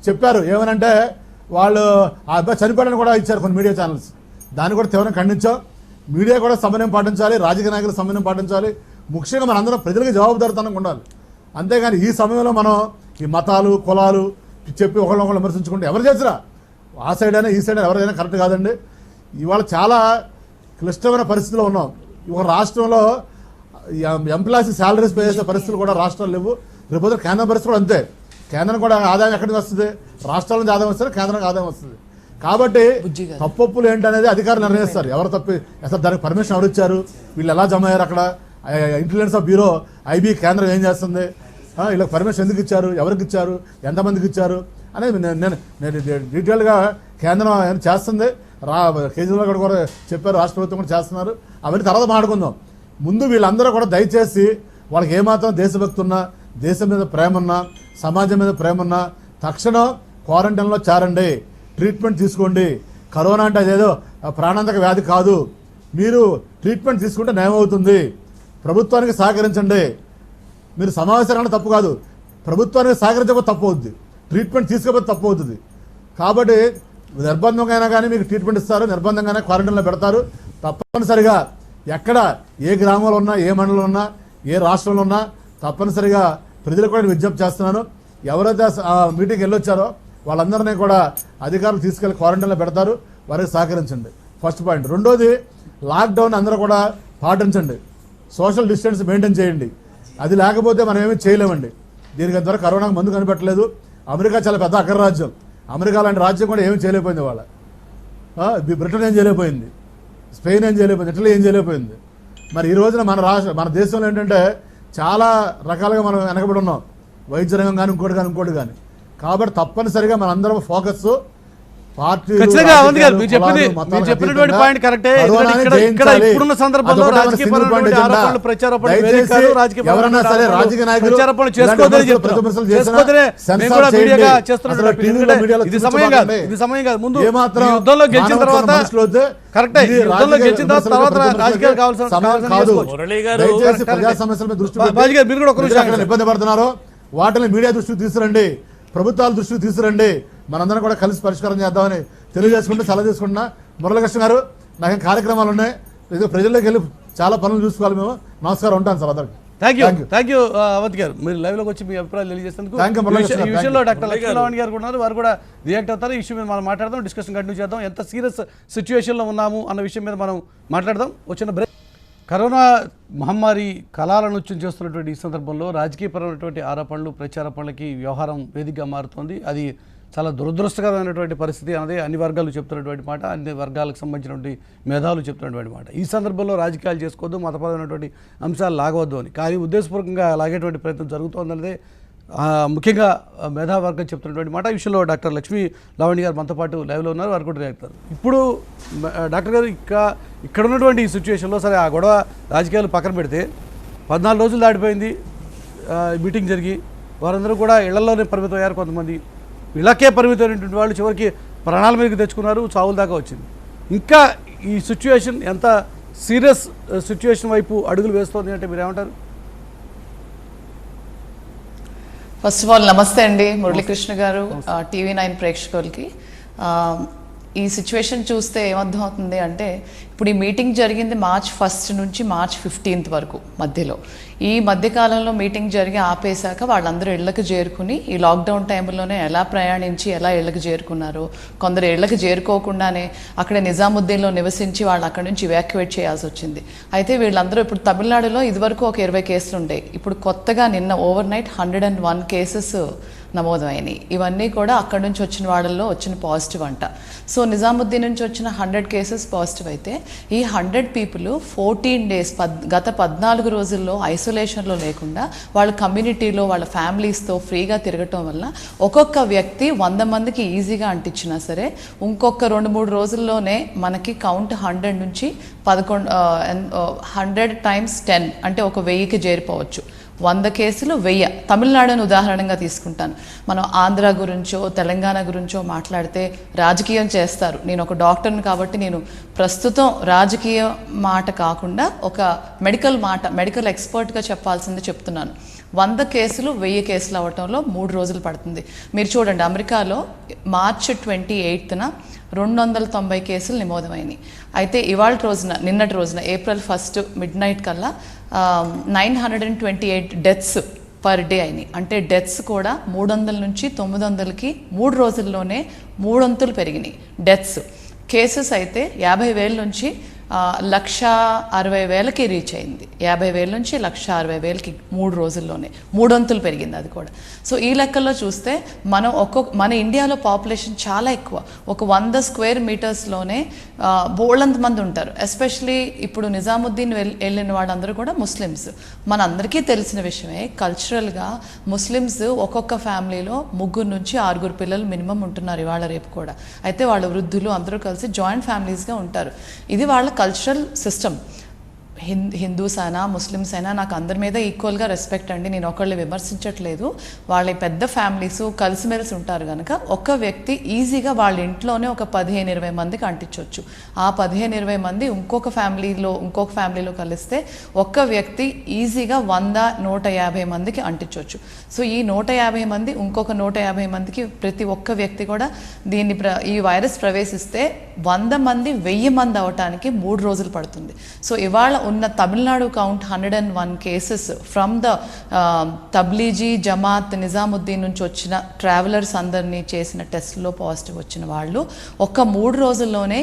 చెప్పారు, ఏమనంటే వాళ్ళు ఆ అబ్బాయి చనిపోయాడని కూడా ఇచ్చారు కొన్ని మీడియా ఛానల్స్. దాన్ని కూడా తీవ్రంగా ఖండించాం. మీడియా కూడా సమన్వయం పాటించాలి, రాజకీయ నాయకులు సమన్వయం పాటించాలి, ముఖ్యంగా మనందరం ప్రజలకు జవాబుదారితనంగా ఉండాలి. అంతేగాని ఈ సమయంలో మనం ఈ మతాలు కులాలు చెప్పి ఒకళ్ళొకళ్ళు విమర్శించుకుంటే ఎవరు చేసినా ఆ సైడ్ అయినా ఈ సైడ్ అయినా ఎవరైనా కరెక్ట్ కాదండి. ఇవాళ చాలా క్లిష్టమైన పరిస్థితిలో ఉన్నాం. ఒక రాష్ట్రంలో ఎంప్లాయీస్ శాలరీస్ పే చేసే పరిస్థితులు కూడా రాష్ట్రాలు లేవు. రేపు కేంద్రం పరిస్థితి కూడా అంతే. కేంద్రం కూడా ఆదాయం ఎక్కడికి వస్తుంది? రాష్ట్రాల నుంచి ఆదాయం వస్తుంది, కేంద్రానికి ఆదాయం వస్తుంది. కాబట్టి తప్పొప్పులు ఏంటనేది అధికారులు నిర్ణయిస్తారు. ఎవరు తప్పి అసలు దానికి పర్మిషన్ ఎవరు ఇచ్చారు, వీళ్ళు ఎలా జమ అయ్యారు, అక్కడ ఇంటెలిజెన్స్ ఆఫ్ బ్యూరో ఐబీ కేంద్రం ఏం చేస్తుంది, వీళ్ళకి పర్మిషన్ ఎందుకు ఇచ్చారు, ఎవరికి ఇచ్చారు, ఎంతమందికి ఇచ్చారు అనేది నేను డీటెయిల్గా కేంద్రం ఏమైనా చేస్తుంది. కేజ్రీవాల్ గారు కూడా చెప్పారు, రాష్ట్ర ప్రభుత్వం కూడా చేస్తున్నారు. అవన్నీ తర్వాత మాట్లాడుకుందాం. ముందు వీళ్ళందరూ కూడా దయచేసి వాళ్ళకి ఏమాత్రం దేశభక్తి ఉన్నా, దేశం మీద ప్రేమ ఉన్నా, సమాజం మీద ప్రేమ ఉన్నా తక్షణం క్వారంటైన్లో చేరండి, ట్రీట్మెంట్ తీసుకోండి. కరోనా అంటే అదేదో ప్రాణాంతక వ్యాధి కాదు. మీరు ట్రీట్మెంట్ తీసుకుంటే నయమవుతుంది. ప్రభుత్వానికి సహకరించండి. మీరు సమావేశాలు తప్పు కాదు, ప్రభుత్వానికి సహకరించకపోతే తప్పు అవుద్ది, ట్రీట్మెంట్ తీసుకోకపోతే తప్పు అవుతుంది. కాబట్టి నిర్బంధంగా అయినా కానీ మీకు ట్రీట్మెంట్ ఇస్తారు, నిర్బంధంగానే క్వారంటైన్లో పెడతారు. తప్పనిసరిగా ఎక్కడ ఏ గ్రామంలో ఉన్నా, ఏ మండలంలో ఉన్నా, ఏ రాష్ట్రంలో ఉన్నా తప్పనిసరిగా ప్రజలకు కూడా విజ్ఞప్తి చేస్తున్నాను. ఎవరైతే ఆ మీటింగ్కి వెళ్ళొచ్చారో వాళ్ళందరినీ కూడా అధికారులు తీసుకెళ్లి క్వారంటైన్లో పెడతారు, వారికి సహకరించండి. First point. రెండోది, లాక్డౌన్ అందరూ కూడా పాటించండి, సోషల్ డిస్టెన్స్ మెయింటైన్ చేయండి. అది లేకపోతే మనం ఏమీ చేయలేమండి. దీనికి అంతవరకు కరోనాకు మందు కనిపెట్టలేదు. అమెరికా చాలా పెద్ద అగ్రరాజ్యం. అమెరికా లాంటి రాజ్యం కూడా ఏమీ చేయలేకపోయింది. వాళ్ళ బ్రిటన్ ఏం చేయలేకపోయింది, స్పెయిన్ ఏం చేయలేకపోయింది, ఇటలీ ఏం చేయలేకపోయింది. మరి ఈ రోజున మన దేశంలో ఏంటంటే చాలా రకాలుగా మనం వెనకబడి ఉన్నాం, వైద్య రంగం కానీ ఇంకోటి కానీ. కాబట్టి తప్పనిసరిగా మనందరం ఫోకస్ ఖచ్చితంగా అవంతి గారు మీరు చెప్పినటువంటి పాయింట్ కరెక్టే. ఇక్కడ ఇప్పుడున్న సందర్భంలో రాజకీయపరమైనటువంటి ఆరోపణలు, ప్రచారోపణలు ఎవరైనా సరే రాజకీయ నాయకులు ఇది సమయం కాదు, ఇది సమయం కాదు. ముందు యుద్ధంలో గెలిచిన తర్వాత కరెక్టే, యుద్ధంలో గెలిచిన తర్వాత రాజకీయాలు కావాల్సిన ప్రజా సమస్యల మీద దృష్టి మీరు కూడా ఒక నిమిషం ఇబ్బంది పడుతున్నారో వాటిని మీడియా దృష్టికి తీసుకురండి, ప్రభుత్వాల దృష్టికి తీసుకురండి. మనందరం కూడా కలిసి పరిష్కారం చేద్దామని తెలియజేసుకుంటూ సెలవు తీసుకుంటున్నా. మురళీకృష్ణ గారు, నాకేం కార్యక్రమాలు ఉన్నాయి, ప్రజల్లోకి వెళ్ళి చాలా పనులు చూసుకోవాలి మేము. నమస్కారం, ఉంటాను సార్ అందరికి. థ్యాంక్ యూ అవంతి గారు, మీరు లైవ్లోకి వచ్చి మీ అభిప్రాయాలు తెలియజేసేందుకు. ఈ విషయంలో డాక్టర్ లక్ష్మీనారాయణ గారు కూడా ఉన్నారు, వారు కూడా రియాక్ట్ అవుతారు. ఈ విషయం మీద మనం మాట్లాడదాం, డిస్కషన్ కంటిన్యూ చేద్దాం. ఎంత సీరియస్ సిచ్యువేషన్లో ఉన్నాము అన్న విషయం మీద మనం మాట్లాడదాం. వచ్చిన బ్రేక్. కరోనా మహమ్మారి కళాల నృత్యం చేస్తున్నటువంటి ఈ సందర్భంలో రాజకీయపరమైనటువంటి ఆరోపణలు, ప్రచారోపణలకి వ్యవహారం వేదికగా మారుతోంది. అది చాలా దురదృష్టకరమైనటువంటి పరిస్థితి అన్నది అన్ని వర్గాలు చెప్తున్నటువంటి మాట, అన్ని వర్గాలకు సంబంధించినటువంటి మేధావులు చెప్తున్నటువంటి మాట. ఈ సందర్భంలో రాజకీయాలు చేసుకోవద్దు, మతపరమైనటువంటి అంశాలు లాగవద్దు అని. కానీ ఉద్దేశపూర్వకంగా లాగేటువంటి ప్రయత్నం జరుగుతోందన్నదే ముఖ్యంగా మేధావర్గం చెప్తున్నటువంటి మాట. ఈ విషయంలో డాక్టర్ లక్ష్మీ లావణ్య గారు మనతో పాటు లైవ్లో ఉన్నారు, వారు కూడా రియాక్ట్ అవుతారు. ఇప్పుడు డాక్టర్ గారు ఇక్కడ ఉన్నటువంటి ఈ సిచ్యువేషన్లో సరే ఆ గొడవ రాజకీయాలు పక్కన పెడితే 14 రోజులు దాటిపోయింది మీటింగ్ జరిగి, వారందరూ కూడా ఇళ్లలోనే పరిమితం అయ్యారు. కొంతమంది ఇళ్ళకే పరిమితమైనటువంటి వాళ్ళు చివరికి ప్రాణాల మీదకి తెచ్చుకున్నారు, చావుల దాకా వచ్చింది. ఇంకా ఈ సిచ్యువేషన్ ఎంత సీరియస్ సిచ్యువేషన్ వైపు అడుగులు వేస్తోంది అంటే మీరు ఏమంటారు? ఫస్ట్ ఆఫ్ ఆల్ నమస్తే అండి మురళీకృష్ణ గారు, TV9 ప్రేక్షకులకి. ఈ సిచ్యువేషన్ చూస్తే ఏమర్థం అవుతుంది అంటే, ఇప్పుడు ఈ మీటింగ్ జరిగింది March 1 నుంచి March 15 వరకు మధ్యలో. ఈ మధ్యకాలంలో మీటింగ్ జరిగి ఆపేశాక వాళ్ళందరూ ఇళ్లకు చేరుకుని ఈ లాక్డౌన్ టైంలోనే ఎలా ప్రయాణించి ఎలా ఇళ్లకు చేరుకున్నారు, కొందరు ఇళ్లకు చేరుకోకుండానే అక్కడే నిజాముద్దీన్లో నివసించి వాళ్ళు అక్కడి నుంచి ఇవాక్యువేట్ చేయాల్సి వచ్చింది. అయితే వీళ్ళందరూ ఇప్పుడు తమిళనాడులో ఇదివరకు ఒక 20 కేసులు ఉండేవి, ఇప్పుడు కొత్తగా నిన్న ఓవర్ నైట్ 101 కేసెస్ నమోదైనవి. ఇవన్నీ కూడా అక్కడి నుంచి వచ్చిన వాళ్ళల్లో వచ్చిన పాజిటివ్ అంట. సో నిజాముద్దీన్ నుంచి వచ్చిన 100 కేసెస్ పాజిటివ్ అయితే ఈ 100 పీపుల్ 14 డేస్ గత 14 రోజుల్లో ఐసోలేషన్లో లేకుండా వాళ్ళ కమ్యూనిటీలో వాళ్ళ ఫ్యామిలీస్తో ఫ్రీగా తిరగటం వల్ల ఒక్కొక్క వ్యక్తి 100 మందికి ఈజీగా అంటించినా సరే ఇంకొక 2-3 రోజుల్లోనే మనకి కౌంట్ 100 నుంచి 100 times 10 అంటే ఒక 1000కి చేరిపోవచ్చు. 100 కేసులు 1000. తమిళనాడును ఉదాహరణగా తీసుకుంటాను. మనం ఆంధ్ర గురించో తెలంగాణ గురించో మాట్లాడితే రాజకీయం చేస్తారు. నేను ఒక డాక్టర్ని కాబట్టి నేను ప్రస్తుతం రాజకీయ మాట కాకుండా ఒక మెడికల్ ఎక్స్పర్ట్గా చెప్పాల్సింది చెప్తున్నాను. 100 కేసులు 1000 కేసులు అవ్వటంలో 3 రోజులు పడుతుంది. మీరు చూడండి, అమెరికాలో మార్చి 28న 290 కేసులు నమోదమైనవి. అయితే ఇవాళ రోజున, నిన్నటి రోజున ఏప్రిల్ 1 మిడ్ నైట్ కల్లా 928 డెత్స్ పర్ డే అయినాయి. అంటే డెత్స్ కూడా 300 నుంచి 900కి 3 రోజుల్లోనే 3 వంతులు పెరిగినాయి డెత్స్. కేసెస్ అయితే 50,000 నుంచి 160,000కి రీచ్ అయింది. 50,000 నుంచి 160,000కి 3 రోజుల్లోనే 3 వంతులు పెరిగింది అది కూడా. సో ఈ లెక్కల్లో చూస్తే మన ఇండియాలో పాపులేషన్ చాలా ఎక్కువ. ఒక 100 స్క్వేర్ మీటర్స్లోనే బోళ్ళంత మంది ఉంటారు. ఎస్పెషలీ ఇప్పుడు నిజాముద్దీన్ వెళ్ళిన వాళ్ళందరూ కూడా ముస్లిమ్స్. మనందరికీ తెలిసిన విషయమే, కల్చరల్గా ముస్లిమ్స్ ఒక్కొక్క ఫ్యామిలీలో 3 నుంచి 6 పిల్లలు మినిమం ఉంటున్నారు ఇవాళ రేపు కూడా. అయితే వాళ్ళ వృద్ధులు అందరూ కలిసి జాయింట్ ఫ్యామిలీస్గా ఉంటారు. ఇది వాళ్ళ కల్చరల్ సిస్టమ్. హిందూస్ అయినా ముస్లిమ్స్ అయినా నాకు అందరి మీద ఈక్వల్గా రెస్పెక్ట్ అండి. నేను ఒకళ్ళు విమర్శించట్లేదు. వాళ్ళ పెద్ద ఫ్యామిలీస్ కలిసిమెలిసి ఉంటారు కనుక ఒక వ్యక్తి ఈజీగా వాళ్ళ ఇంట్లోనే ఒక 15-20 మందికి అంటించవచ్చు. ఆ 15-20 మంది ఇంకొక ఫ్యామిలీలో కలిస్తే ఒక్క వ్యక్తి ఈజీగా 100-150 మందికి అంటించవచ్చు. సో ఈ 150 మంది ఇంకొక 150 మందికి ప్రతి ఒక్క వ్యక్తి కూడా ఈ వైరస్ ప్రవేశిస్తే 100 మంది 1000 మంది అవటానికి 3 రోజులు పడుతుంది. సో ఇవాళ ఉన్న Tamil Nadu count 101 cases from the Tablighi Jamaat Nizamuddin నుంచి వచ్చిన ట్రావెలర్స్ అందరినీ చేసిన టెస్ట్లో పాజిటివ్ వచ్చిన వాళ్ళు ఒక్క 3 రోజుల్లోనే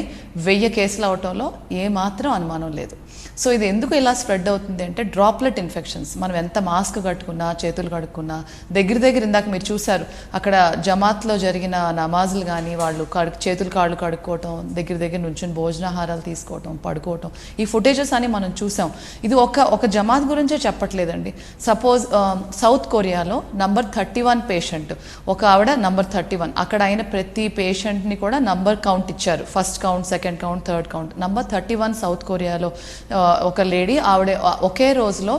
1000 కేసులు అవటంలో ఏమాత్రం అనుమానం లేదు. సో ఇది ఎందుకు ఇలా స్ప్రెడ్ అవుతుంది అంటే డ్రాప్లెట్ ఇన్ఫెక్షన్స్. మనం ఎంత మాస్క్ కట్టుకున్నా, చేతులు కడుక్కున్నా, దగ్గర ఇందాక మీరు చూశారు అక్కడ జమాత్లో జరిగిన నమాజులు కానీ వాళ్ళు చేతులు కాళ్ళు కడుక్కోవటం, దగ్గర నుంచి భోజనాహారాలు తీసుకోవటం, పడుకోవటం, ఈ ఫుటేజెస్ అని మనం చూసాం. ఇది ఒక జమాత్ గురించే చెప్పట్లేదండి. సపోజ్ సౌత్ కొరియాలో నంబర్ 31 పేషెంట్, ఒక ఆవిడ నంబర్ 31. అక్కడ అయిన ప్రతి పేషెంట్ని కూడా నంబర్ కౌంట్ ఇచ్చారు. First count, second count, third count. Number 31 south కొరియాలో ఒక లేడీ, ఆవిడ ఒకే రోజులో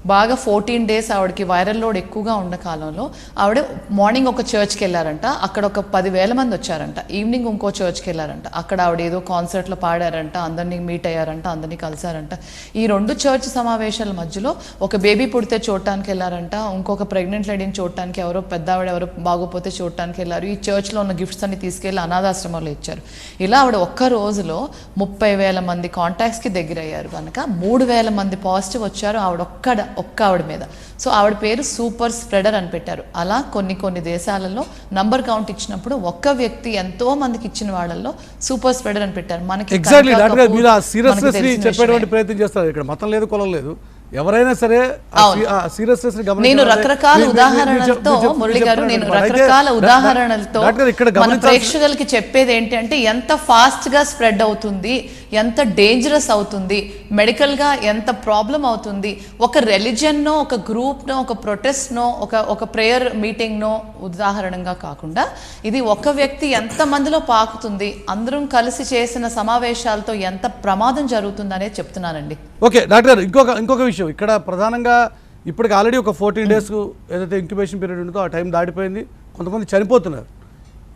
బాగా 14 డేస్ ఆవిడకి వైరల్ లోడ్ ఎక్కువగా ఉన్న కాలంలో ఆవిడ మార్నింగ్ ఒక చర్చ్కి వెళ్ళారంట. అక్కడ ఒక 10,000 మంది వచ్చారంట. ఈవినింగ్ ఇంకో చర్చ్కి వెళ్ళారంట. అక్కడ ఆవిడ ఏదో కాన్సర్ట్లో పాడారంట, అందరినీ మీట్ అయ్యారంట, అందరినీ కలిసారంట. ఈ 2 చర్చ్ సమావేశాల మధ్యలో ఒక బేబీ పుడితే చూడటానికి వెళ్ళారంట, ఇంకొక ప్రెగ్నెంట్ లేడీని చూడటానికి, ఎవరో పెద్దావిడ ఎవరో బాగోపోతే చూడటానికి వెళ్ళారు. ఈ చర్చ్లో ఉన్న గిఫ్ట్స్ అన్ని తీసుకెళ్ళి అనాథాశ్రమంలో ఇచ్చారు. ఇలా ఆవిడ ఒక్క రోజులో 30,000 మంది కాంటాక్ట్స్కి దగ్గర అయ్యారు కనుక 3,000 మంది పాజిటివ్ వచ్చారు ఒక్క ఆవిడ మీద. సో ఆవిడ పేరు సూపర్ స్ప్రెడర్ అని పెట్టారు. అలా కొన్ని దేశాలలో నంబర్ కౌంట్ ఇచ్చినప్పుడు ఒక్క వ్యక్తి ఎంతో మందికి ఇచ్చిన వాళ్ళల్లో సూపర్ స్ప్రెడర్ అని పెట్టారు. మనకి ఎగ్జాక్ట్లీ డాక్టర్ గారు మీరు ఆ సీరియస్నెస్ని చెప్పేటువంటి ప్రయత్నం చేస్తారు. ఇక్కడ మతం లేదు, కులం లేదు, ఎవరైనా సరే సీరియస్నెస్ నేను రకరకాల ఉదాహరణలతో మురళి గారు రకరకాల ఉదాహరణలతో మన ప్రేక్షకులకి చెప్పేది ఏంటంటే ఎంత ఫాస్ట్ గా స్ప్రెడ్ అవుతుంది, ఎంత డేంజరస్ అవుతుంది, మెడికల్ గా ఎంత ప్రాబ్లం అవుతుంది. ఒక రిలీజియన్ నో, ఒక గ్రూప్ నో, ఒక ప్రొటెస్ట్ నో, ఒక ప్రేయర్ మీటింగ్ నో ఉదాహరణగా కాకుండా ఇది ఒక వ్యక్తి ఎంత మందిలో పాకుతుంది, అందరం కలిసి చేసిన సమావేశాలతో ఎంత ప్రమాదం జరుగుతుంది అనేది చెప్తున్నానండి. ఓకే డాక్టర్ గారు, ఇంకొక విషయం ఇక్కడ ప్రధానంగా ఇప్పటికి ఆల్రెడీ ఒక 14 డేస్ ఏదైతే ఇంక్యుబేషన్ పీరియడ్ ఉంటుందో ఆ టైం దాటిపోయింది, కొంతమంది చనిపోతున్నారు.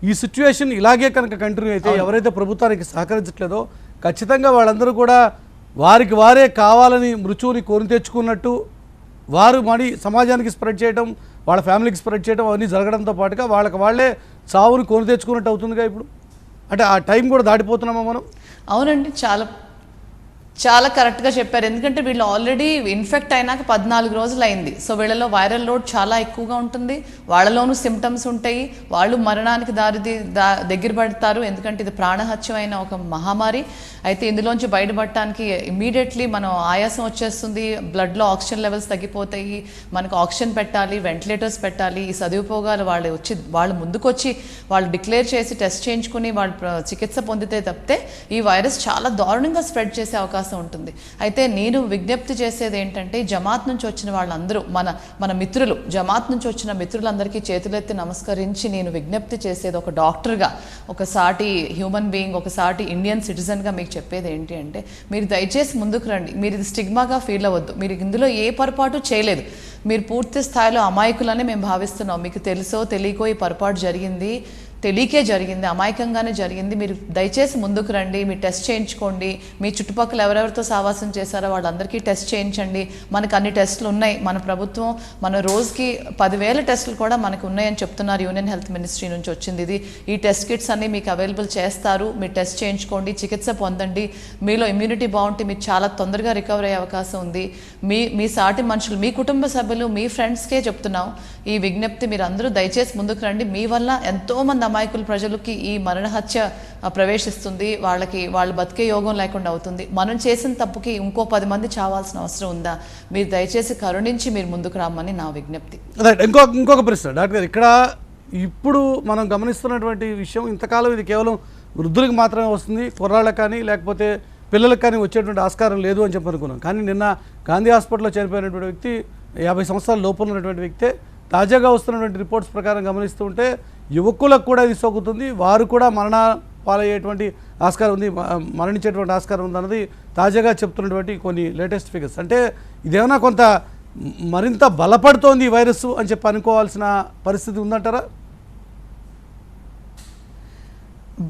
ఈ సిచ్యువేషన్ ఇలాగే కనుక కంటిన్యూ అయితే ఎవరైతే ప్రభుత్వానికి సహకరించట్లేదో ఖచ్చితంగా వాళ్ళందరూ కూడా వారే కావాలని మృత్యువుని కొని తెచ్చుకున్నట్టు వారు మరి సమాజానికి స్ప్రెడ్ చేయడం, వాళ్ళ ఫ్యామిలీకి స్ప్రెడ్ చేయడం అవన్నీ జరగడంతో పాటుగా వాళ్ళే చావుని కొని తెచ్చుకున్నట్టు అవుతుందిగా ఇప్పుడు. అంటే ఆ టైం కూడా దాటిపోతున్నామా మనం? అవునండి, చాలా కరెక్ట్గా చెప్పారు. ఎందుకంటే వీళ్ళు ఆల్రెడీ ఇన్ఫెక్ట్ అయినాక 14 రోజులు అయింది. సో వీళ్ళలో వైరల్ లోడ్ చాలా ఎక్కువగా ఉంటుంది, వాళ్ళలోనూ సిమ్టమ్స్ ఉంటాయి, వాళ్ళు మరణానికి దగ్గర పడతారు. ఎందుకంటే ఇది ప్రాణహత్యమైన ఒక మహమ్మారి. అయితే ఇందులోంచి బయటపడటానికి ఇమీడియట్లీ మనం ఆయాసం వచ్చేస్తుంది, బ్లడ్లో ఆక్సిజన్ లెవెల్స్ తగ్గిపోతాయి, మనకు ఆక్సిజన్ పెట్టాలి, వెంటిలేటర్స్ పెట్టాలి. ఈ సదుపాయాలు వాళ్ళు ముందుకొచ్చి వాళ్ళు డిక్లేర్ చేసి టెస్ట్ చేయించుకుని వాళ్ళు చికిత్స పొందితే తప్పితే ఈ వైరస్ చాలా దారుణంగా స్ప్రెడ్ చేసే అవకాశం ఉంటుంది. అయితే నేను విజ్ఞప్తి చేసేది ఏంటంటే జమాత్ నుంచి వచ్చిన వాళ్ళందరూ మన మిత్రులు, జమాత్ నుంచి వచ్చిన మిత్రులందరికీ చేతులెత్తి నమస్కరించి నేను విజ్ఞప్తి చేసేది ఒక డాక్టర్గా, ఒక సాటి హ్యూమన్ బీయింగ్, ఒక సాటి ఇండియన్ సిటిజన్గా మీకు చెప్పేది ఏంటి అంటే మీరు దయచేసి ముందుకు రండి. మీరు ఇది స్టిగ్మాగా ఫీల్ అవ్వద్దు. మీరు ఇందులో ఏ పొరపాటు చేయలేదు. మీరు పూర్తి స్థాయిలో అమాయకులని మేము భావిస్తున్నాం. మీకు తెలుసో తెలియకో ఈ పొరపాటు జరిగింది, తెలియకే జరిగింది, అమాయకంగానే జరిగింది. మీరు దయచేసి ముందుకు రండి, మీరు టెస్ట్ చేయించుకోండి. మీ చుట్టుపక్కల ఎవరెవరితో సావాసం చేశారో వాళ్ళందరికీ టెస్ట్ చేయించండి. మనకు అన్ని టెస్టులు ఉన్నాయి. మన ప్రభుత్వం మన రోజుకి 10,000 టెస్టులు కూడా మనకు ఉన్నాయని చెప్తున్నారు. యూనియన్ హెల్త్ మినిస్ట్రీ నుంచి వచ్చింది ఇది. ఈ టెస్ట్ కిట్స్ అన్ని మీకు అవైలబుల్ చేస్తారు. మీరు టెస్ట్ చేయించుకోండి, చికిత్స పొందండి. మీలో ఇమ్యూనిటీ బాగుంటే మీరు చాలా తొందరగా రికవర్ అయ్యే అవకాశం ఉంది. మీ సాటి మనుషులు, మీ కుటుంబ సభ్యులు, మీ ఫ్రెండ్స్కే చెప్తున్నాం ఈ విజ్ఞప్తి. మీరు అందరూ దయచేసి ముందుకు రండి. మీ వల్ల ఎంతోమంది అమాయకుల ప్రజలకి ఈ మరణ హత్య ప్రవేశిస్తుంది. వాళ్ళు బతికే యోగం లేకుండా అవుతుంది. మనం చేసిన తప్పుకి ఇంకో 10 మంది చావాల్సిన అవసరం ఉందా? మీరు దయచేసి కరుణించి మీరు ముందుకు రామని నా విజ్ఞప్తి. ఇంకొక ప్రశ్న డాక్టర్ గారు, ఇక్కడ ఇప్పుడు మనం గమనిస్తున్నటువంటి విషయం, ఇంతకాలం ఇది కేవలం వృద్ధులకు మాత్రమే వస్తుంది, కుర్రాళ్ళకి కానీ లేకపోతే పిల్లలకు కానీ వచ్చేటువంటి ఆస్కారం లేదు అని చెప్పి అనుకున్నాం. కానీ నిన్న గాంధీ హాస్పిటల్లో చనిపోయినటువంటి వ్యక్తి 50 సంవత్సరాల లోపల ఉన్నటువంటి వ్యక్తే. తాజాగా వస్తున్నటువంటి రిపోర్ట్స్ ప్రకారం గమనిస్తూ ఉంటే యువకులకు కూడా ఇది సోకుతుంది, వారు కూడా మరణ పాలయ్యేటువంటి ఆస్కారం ఉంది, మరణించేటువంటి ఆస్కారం ఉంది అన్నది తాజాగా చెప్తున్నటువంటి కొన్ని లేటెస్ట్ ఫిగర్స్. అంటే ఇదేమైనా కొంత మరింత బలపడుతోంది ఈ వైరస్ అని చెప్పి అనుకోవాల్సిన పరిస్థితి ఉందంటారా?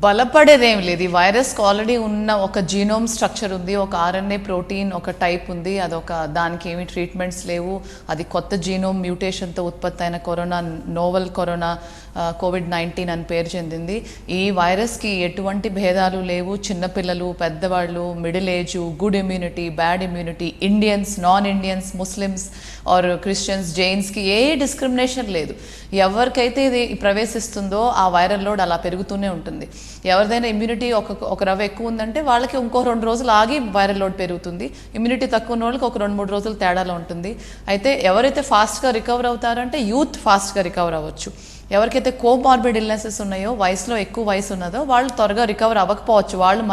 బలపడేదేం లేదు. ఈ వైరస్కి ఆల్రెడీ ఉన్న ఒక జీనోమ్ స్ట్రక్చర్ ఉంది, ఒక RNA ప్రోటీన్ ఒక టైప్ ఉంది. దానికి ఏమి ట్రీట్మెంట్స్ లేవు. అది కొత్త జీనోమ్ మ్యూటేషన్తో ఉత్పత్తి అయిన కరోనా, నోవెల్ కరోనా COVID-19 అని పేరు చెందింది. ఈ వైరస్కి ఎటువంటి భేదాలు లేవు. చిన్నపిల్లలు, పెద్దవాళ్ళు, middle age, good immunity, bad immunity, Indians, non Indians, Muslims or Christians, జైన్స్కి ఏ డిస్క్రిమినేషన్ లేదు. ఎవరికైతే ఇది ప్రవేశిస్తుందో ఆ వైరల్ లోడ్ అలా పెరుగుతూనే ఉంటుంది. ఎవరిదైనా ఇమ్యూనిటీ ఒక రవ్వ ఎక్కువ ఉందంటే వాళ్ళకి ఇంకో 2 రోజులు ఆగి వైరల్ లోడ్ పెరుగుతుంది. ఇమ్యూనిటీ తక్కువ ఉన్న వాళ్ళకి ఒక 2-3 రోజులు తేడాలో ఉంటుంది. అయితే ఎవరైతే ఫాస్ట్గా రికవర్ అవుతారంటే యూత్ ఫాస్ట్గా రికవర్ అవ్వచ్చు. ఎవరికైతే కోమార్బిడ్ ఇల్నెసెస్ ఉన్నాయో, వయసులో ఎక్కువ వయసు ఉన్నదో వాళ్ళు త్వరగా రికవర్ అవ్వకపోవచ్చు. వాళ్ళు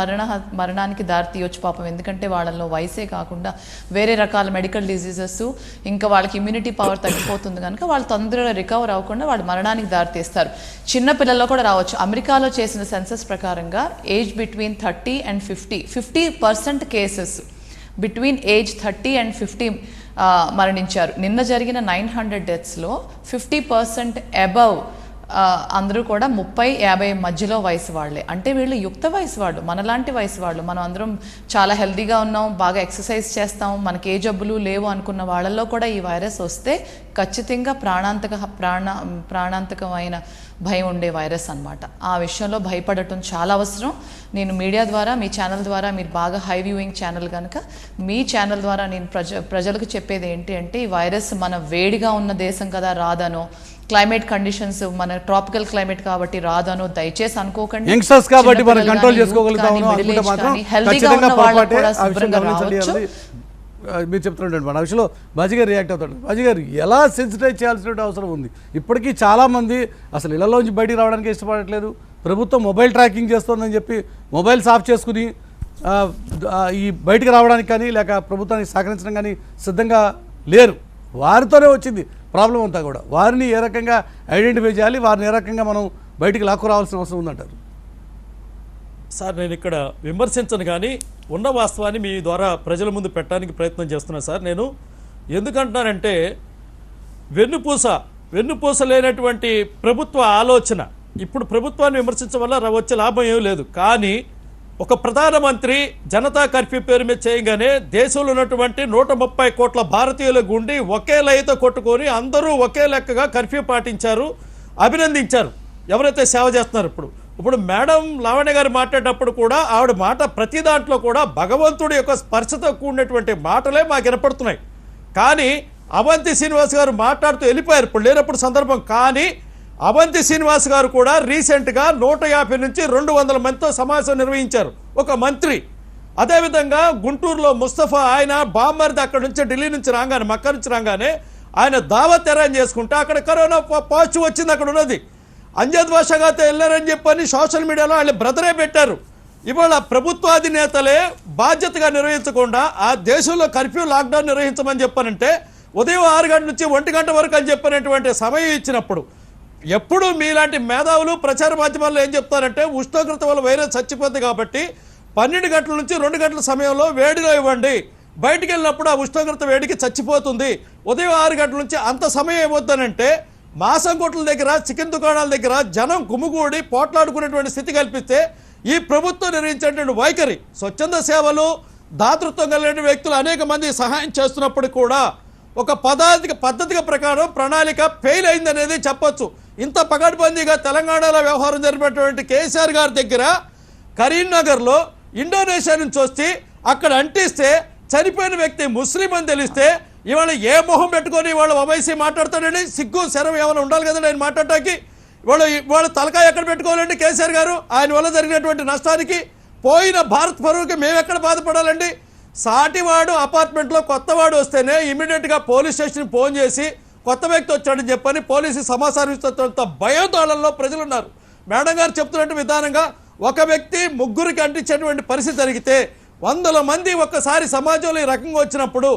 మరణానికి దారి తీయొచ్చు పాపం. ఎందుకంటే వాళ్ళలో వయసే కాకుండా వేరే రకాల మెడికల్ డిజీజెస్, ఇంకా వాళ్ళకి ఇమ్యూనిటీ పవర్ తగ్గిపోతుంది కనుక వాళ్ళు తొందరగా రికవర్ అవ్వకుండా వాళ్ళు మరణానికి దారి తీస్తారు. చిన్న పిల్లల్లో కూడా రావచ్చు. అమెరికాలో చేసిన సెన్సస్ ప్రకారంగా age between 30 and 50% cases between age 30 and 50 మరణించారు. నిన్న జరిగిన 900 డెత్స్లో 50% అబవ్ అందరూ కూడా 30-50 మధ్యలో వయసు వాళ్ళే. అంటే వీళ్ళు యుక్త వయసు వాళ్ళు, మనలాంటి వయసు వాళ్ళు. మనం అందరం చాలా హెల్తీగా ఉన్నాం, బాగా ఎక్సర్సైజ్ చేస్తాం, మనకి ఏ జబ్బులు లేవు అనుకున్న వాళ్ళల్లో కూడా ఈ వైరస్ వస్తే ఖచ్చితంగా ప్రాణాంతకమైన భయం ఉండే వైరస్ అన్నమాట. ఆ విషయంలో భయపడటం చాలా అవసరం. నేను మీడియా ద్వారా, మీ ఛానల్ ద్వారా, మీరు బాగా హై వ్యూయింగ్ ఛానల్ కనుక మీ ఛానల్ ద్వారా నేను ప్రజలకు చెప్పేది ఏంటి అంటే, ఈ వైరస్ మన వేడిగా ఉన్న దేశం కదా రాదనో, క్లైమేట్ కండిషన్స్ మన ట్రాపికల్ క్లైమేట్ కాబట్టి రాదనో దయచేసి అనుకోకండి. యంగ్స్టర్స్ కాబట్టి మనం కంట్రోల్ చేసుకోగలుగుతాము అనుకుంటే మాత్రం ఖచ్చితంగా పొరపాటే. ఆ విషయం గమనించండి. మీరు చెప్తున్నట్టు మన విషయంలో బాజీ గారు రియాక్ట్ అవుతాడు. బాజీ గారు ఎలా సెన్సిటైజ్ చేయాల్సిన అవసరం ఉంది? ఇప్పటికీ చాలామంది అసలు ఇళ్లలోంచి బయటికి రావడానికి ఇష్టపడట్లేదు. ప్రభుత్వం మొబైల్ ట్రాకింగ్ చేస్తుందని చెప్పి మొబైల్స్ ఆఫ్ చేసుకుని ఈ బయటికి రావడానికి కానీ లేక ప్రభుత్వానికి సహకరించడం కానీ సిద్ధంగా లేరు. వారితోనే వచ్చింది ప్రాబ్లం అంతా కూడా. వారిని ఏ రకంగా ఐడెంటిఫై చేయాలి, వారిని ఏ రకంగా మనం బయటికి లాక్కు రావాల్సిన అవసరం ఉందంటారు? సార్, నేను ఇక్కడ విమర్శించను కానీ ఉన్న వాస్తవాన్ని మీ ద్వారా ప్రజల ముందు పెట్టడానికి ప్రయత్నం చేస్తున్నాను సార్. నేను ఎందుకంటున్నానంటే, వెన్నుపూస లేనటువంటి ప్రభుత్వ ఆలోచన. ఇప్పుడు ప్రభుత్వాన్ని విమర్శించడం వల్ల వచ్చే లాభం ఏమీ లేదు. కానీ ఒక ప్రధానమంత్రి జనతా కర్ఫ్యూ పేరు మీద చేయగానే దేశంలో ఉన్నటువంటి 130 కోట్ల భారతీయుల గుండి ఒకే లయతో కొట్టుకొని అందరూ ఒకే లెక్కగా కర్ఫ్యూ పాటించారు, అభినందించారు ఎవరైతే సేవ చేస్తున్నారు. ఇప్పుడు మేడం లావణ్య గారు మాట్లాడేటప్పుడు కూడా ఆవిడ మాట ప్రతి దాంట్లో కూడా భగవంతుడి యొక్క స్పర్శతో కూడినటువంటి మాటలే మాకు వినపడుతున్నాయి. కానీ అవంతి శ్రీనివాస్ గారు మాట్లాడుతూ వెళ్ళిపోయారు, ఇప్పుడు లేనప్పుడు సందర్భం. కానీ అవంతి శ్రీనివాస్ గారు కూడా రీసెంట్గా 150 నుంచి 200 మందితో సమావేశం నిర్వహించారు, ఒక మంత్రి. అదేవిధంగా గుంటూరులో ముస్తఫా, ఆయన బామ్మర్ది అక్కడ నుంచి ఢిల్లీ నుంచి రాగానే, మక్కా నుంచి రాగానే ఆయన దావత్ అరేంజ్ చేసుకుంటే అక్కడ కరోనా పాజిటివ్ వచ్చింది. అక్కడ ఉన్నది అంజద్ బాషాగాతో వెళ్ళారని చెప్పని సోషల్ మీడియాలో వాళ్ళ బ్రదరే పెట్టారు. ఇవాళ ప్రభుత్వాధినేతలే బాధ్యతగా నిర్వహించకుండా ఆ దేశంలో కర్ఫ్యూ లాక్డౌన్ నిర్వహించమని చెప్పానంటే, ఉదయం 6 గంటల నుంచి 1 గంట వరకు అని చెప్పినటువంటి సమయం ఇచ్చినప్పుడు, ఎప్పుడు మీలాంటి మేధావులు ప్రచార మాధ్యమాల్లో ఏం చెప్తారంటే, ఉష్ణోగ్రత వల్ల వైరస్ చచ్చిపోతుంది కాబట్టి 12 గంటల నుంచి 2 గంటల సమయంలో వేడిలో ఇవ్వండి, బయటికి వెళ్ళినప్పుడు ఆ ఉష్ణోగ్రత వేడికి చచ్చిపోతుంది. ఉదయం 6 గంటల నుంచి అంత సమయం ఏమవుతుందంటే మాసం కొట్ల దగ్గర, చికెన్ దుకాణాల దగ్గర జనం గుమిగూడి పోట్లాడుకునేటువంటి స్థితి కల్పిస్తే ఈ ప్రభుత్వం నిర్వహించేటువంటి వైఖరి, స్వచ్ఛంద సేవలు, దాతృత్వం కలిగిన వ్యక్తులు అనేక మంది సహాయం చేస్తున్నప్పుడు కూడా ఒక పద్ధతిగా ప్రకారం ప్రణాళిక ఫెయిల్ అయిందనేది చెప్పొచ్చు. ఇంత పకడ్బందీగా తెలంగాణలో వ్యవహారం జరిపినటువంటి కేసీఆర్ గారి దగ్గర కరీంనగర్లో ఇండోనేషియా నుంచి వచ్చి అక్కడ అంటిస్తే చనిపోయిన వ్యక్తి ముస్లిం అని తెలిస్తే ఇవాళ ఏ మొహం పెట్టుకొని ఇవాళ ఓవైసీ మాట్లాడతాడండి? సిగ్గు శరం ఏమైనా ఉండాలి కదండి ఆయన మాట్లాడటానికి. ఇవాళ తలకాయ ఎక్కడ పెట్టుకోవాలండి కేసీఆర్ గారు? ఆయన వల్ల జరిగినటువంటి నష్టానికి, పోయిన భారత్ పరువుకి మేము ఎక్కడ బాధపడాలండి? సాటివాడు అపార్ట్మెంట్లో కొత్తవాడు వస్తేనే ఇమీడియట్గా పోలీస్ స్టేషన్కి ఫోన్ చేసి కొత్త వ్యక్తి వచ్చాడని చెప్పని పోలీసు సమాచారం ఇస్తున్నంత భయోతాళంలో ప్రజలు ఉన్నారు. మేడం గారు చెప్తున్నట్టు విధానంగా ఒక వ్యక్తి ముగ్గురికి అంటించేటువంటి పరిస్థితి జరిగితే 100 మంది ఒక్కసారి సమాజంలో ఈ రకంగా వచ్చినప్పుడు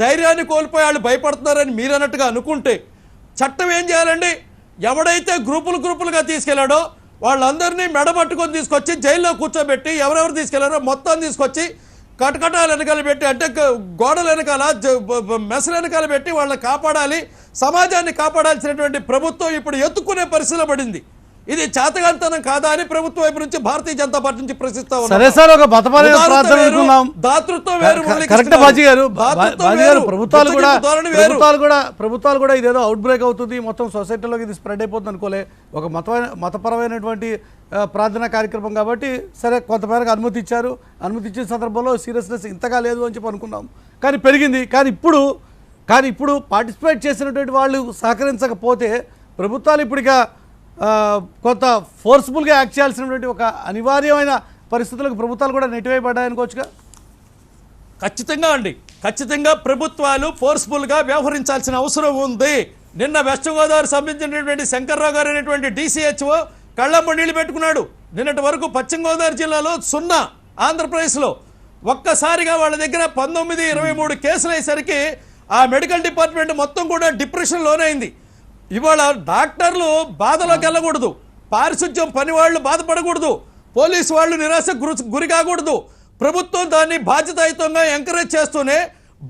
ధైర్యాన్ని కోల్పోయి వాళ్ళు భయపడుతున్నారని మీరు అన్నట్టుగా అనుకుంటే చట్టం ఏం చేయాలండి? ఎవడైతే గ్రూపులుగా తీసుకెళ్లాడో వాళ్ళందరినీ మెడబట్టుకొని తీసుకొచ్చి జైల్లో కూర్చోబెట్టి ఎవరెవరు తీసుకెళ్లారో మొత్తం తీసుకొచ్చి కటకటాలు వెనకాల పెట్టి, అంటే గోడల వెనకాల, మెసల వెనకాల పెట్టి వాళ్ళని కాపాడాలి, సమాజాన్ని కాపాడాల్సినటువంటి ప్రభుత్వం ఇప్పుడు ఎత్తుకునే పరిస్థితిలో పడింది. ఇది చేతగాంతనం కాదా అని ప్రభుత్వం వైపు నుంచి భారతీయ జనతా పార్టీ నుంచి ప్రశ్నిస్తా ఉన్నాం. సరే సార్, ఒక మతపరమైన ప్రార్థన అనుకున్నాం. దాతృత్వం వేరు, కరెక్ట్ బాజీ గారు. ప్రభుత్వాలు కూడా ఇదేదో అవుట్ బ్రేక్ అవుతుంది, మొత్తం సొసైటీలోకి ఇది స్ప్రెడ్ అయిపోతుంది అనుకోలే. ఒక మతపరమైనటువంటి ప్రార్థనా కార్యక్రమం కాబట్టి సరే కొంతమేరకు అనుమతి ఇచ్చారు. అనుమతి ఇచ్చిన సందర్భంలో సీరియస్నెస్ ఇంతగా లేదు అని చెప్పి అనుకున్నాం. కానీ పెరిగింది. కానీ ఇప్పుడు పార్టిసిపేట్ చేసినటువంటి వాళ్ళు సహకరించకపోతే ప్రభుత్వాలు ఇప్పటిక కొంత ఫోర్స్ఫుల్గా యాక్ట్ చేయాల్సినటువంటి ఒక అనివార్యమైన పరిస్థితులకు ప్రభుత్వాలు కూడా నెట్టివేయబడ్డాయనుకోవచ్చుగా. ఖచ్చితంగా ప్రభుత్వాలు ఫోర్స్ఫుల్గా వ్యవహరించాల్సిన అవసరం ఉంది. నిన్న వెస్ట్ గోదావరి సంబంధించినటువంటి శంకర్రావు గారు అనేటువంటి DCHO కళ్ళమ్మ నీళ్లు పెట్టుకున్నాడు. నిన్నటి వరకు పశ్చిమ గోదావరి జిల్లాలో 0 ఆంధ్రప్రదేశ్లో ఒక్కసారిగా వాళ్ళ దగ్గర 19-23 కేసులు అయ్యేసరికి ఆ మెడికల్ డిపార్ట్మెంట్ మొత్తం కూడా డిప్రెషన్ లోనైంది. ఇవాళ డాక్టర్లు బాధలోకి వెళ్ళకూడదు, పారిశుధ్యం పని వాళ్ళు బాధపడకూడదు, పోలీసు వాళ్ళు నిరాశకు గురి కాకూడదు. ప్రభుత్వం దాన్ని బాధ్యతాయుతంగా ఎంకరేజ్ చేస్తూనే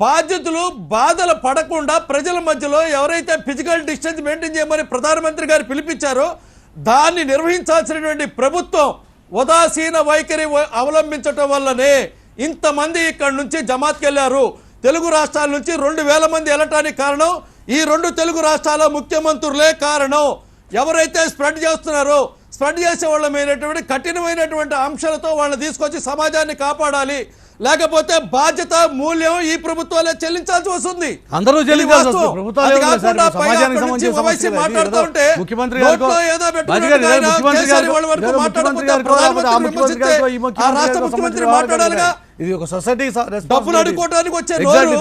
బాధ్యతలు బాధలు పడకుండా ప్రజల మధ్యలో ఎవరైతే ఫిజికల్ డిస్టెన్స్ మెయింటైన్ చేయమని ప్రధానమంత్రి గారు పిలిపించారో దాన్ని నిర్వహించాల్సినటువంటి ప్రభుత్వం ఉదాసీన వైఖరి అవలంబించటం వల్లనే ఇంతమంది ఇక్కడి నుంచి జమాత్కి వెళ్ళారు. తెలుగు రాష్ట్రాల నుంచి 2000 మంది వెళ్ళటానికి కారణం ఈ 2 తెలుగు రాష్ట్రాల ముఖ్యమంత్రులే కారణం. ఎవరైతే స్ప్రెడ్ చేస్తున్నారో స్ప్రెడ్ చేసే వాళ్ళమైనటువంటి కఠినమైనటువంటి అంశాలతో వాళ్ళని తీసుకొచ్చి సమాజాన్ని కాపాడాలి. లేకపోతే బాధ్యత మూల్యం ఈ ప్రభుత్వాలే చెల్లించాల్సి వస్తుంది. అందరూ చెల్లించాల్సి వస్తుంది. ముఖ్యమంత్రి మాట్లాడాలిగా. ఇది ఒక సొసైటీ డబ్బులు అడుకోవడానికి వచ్చే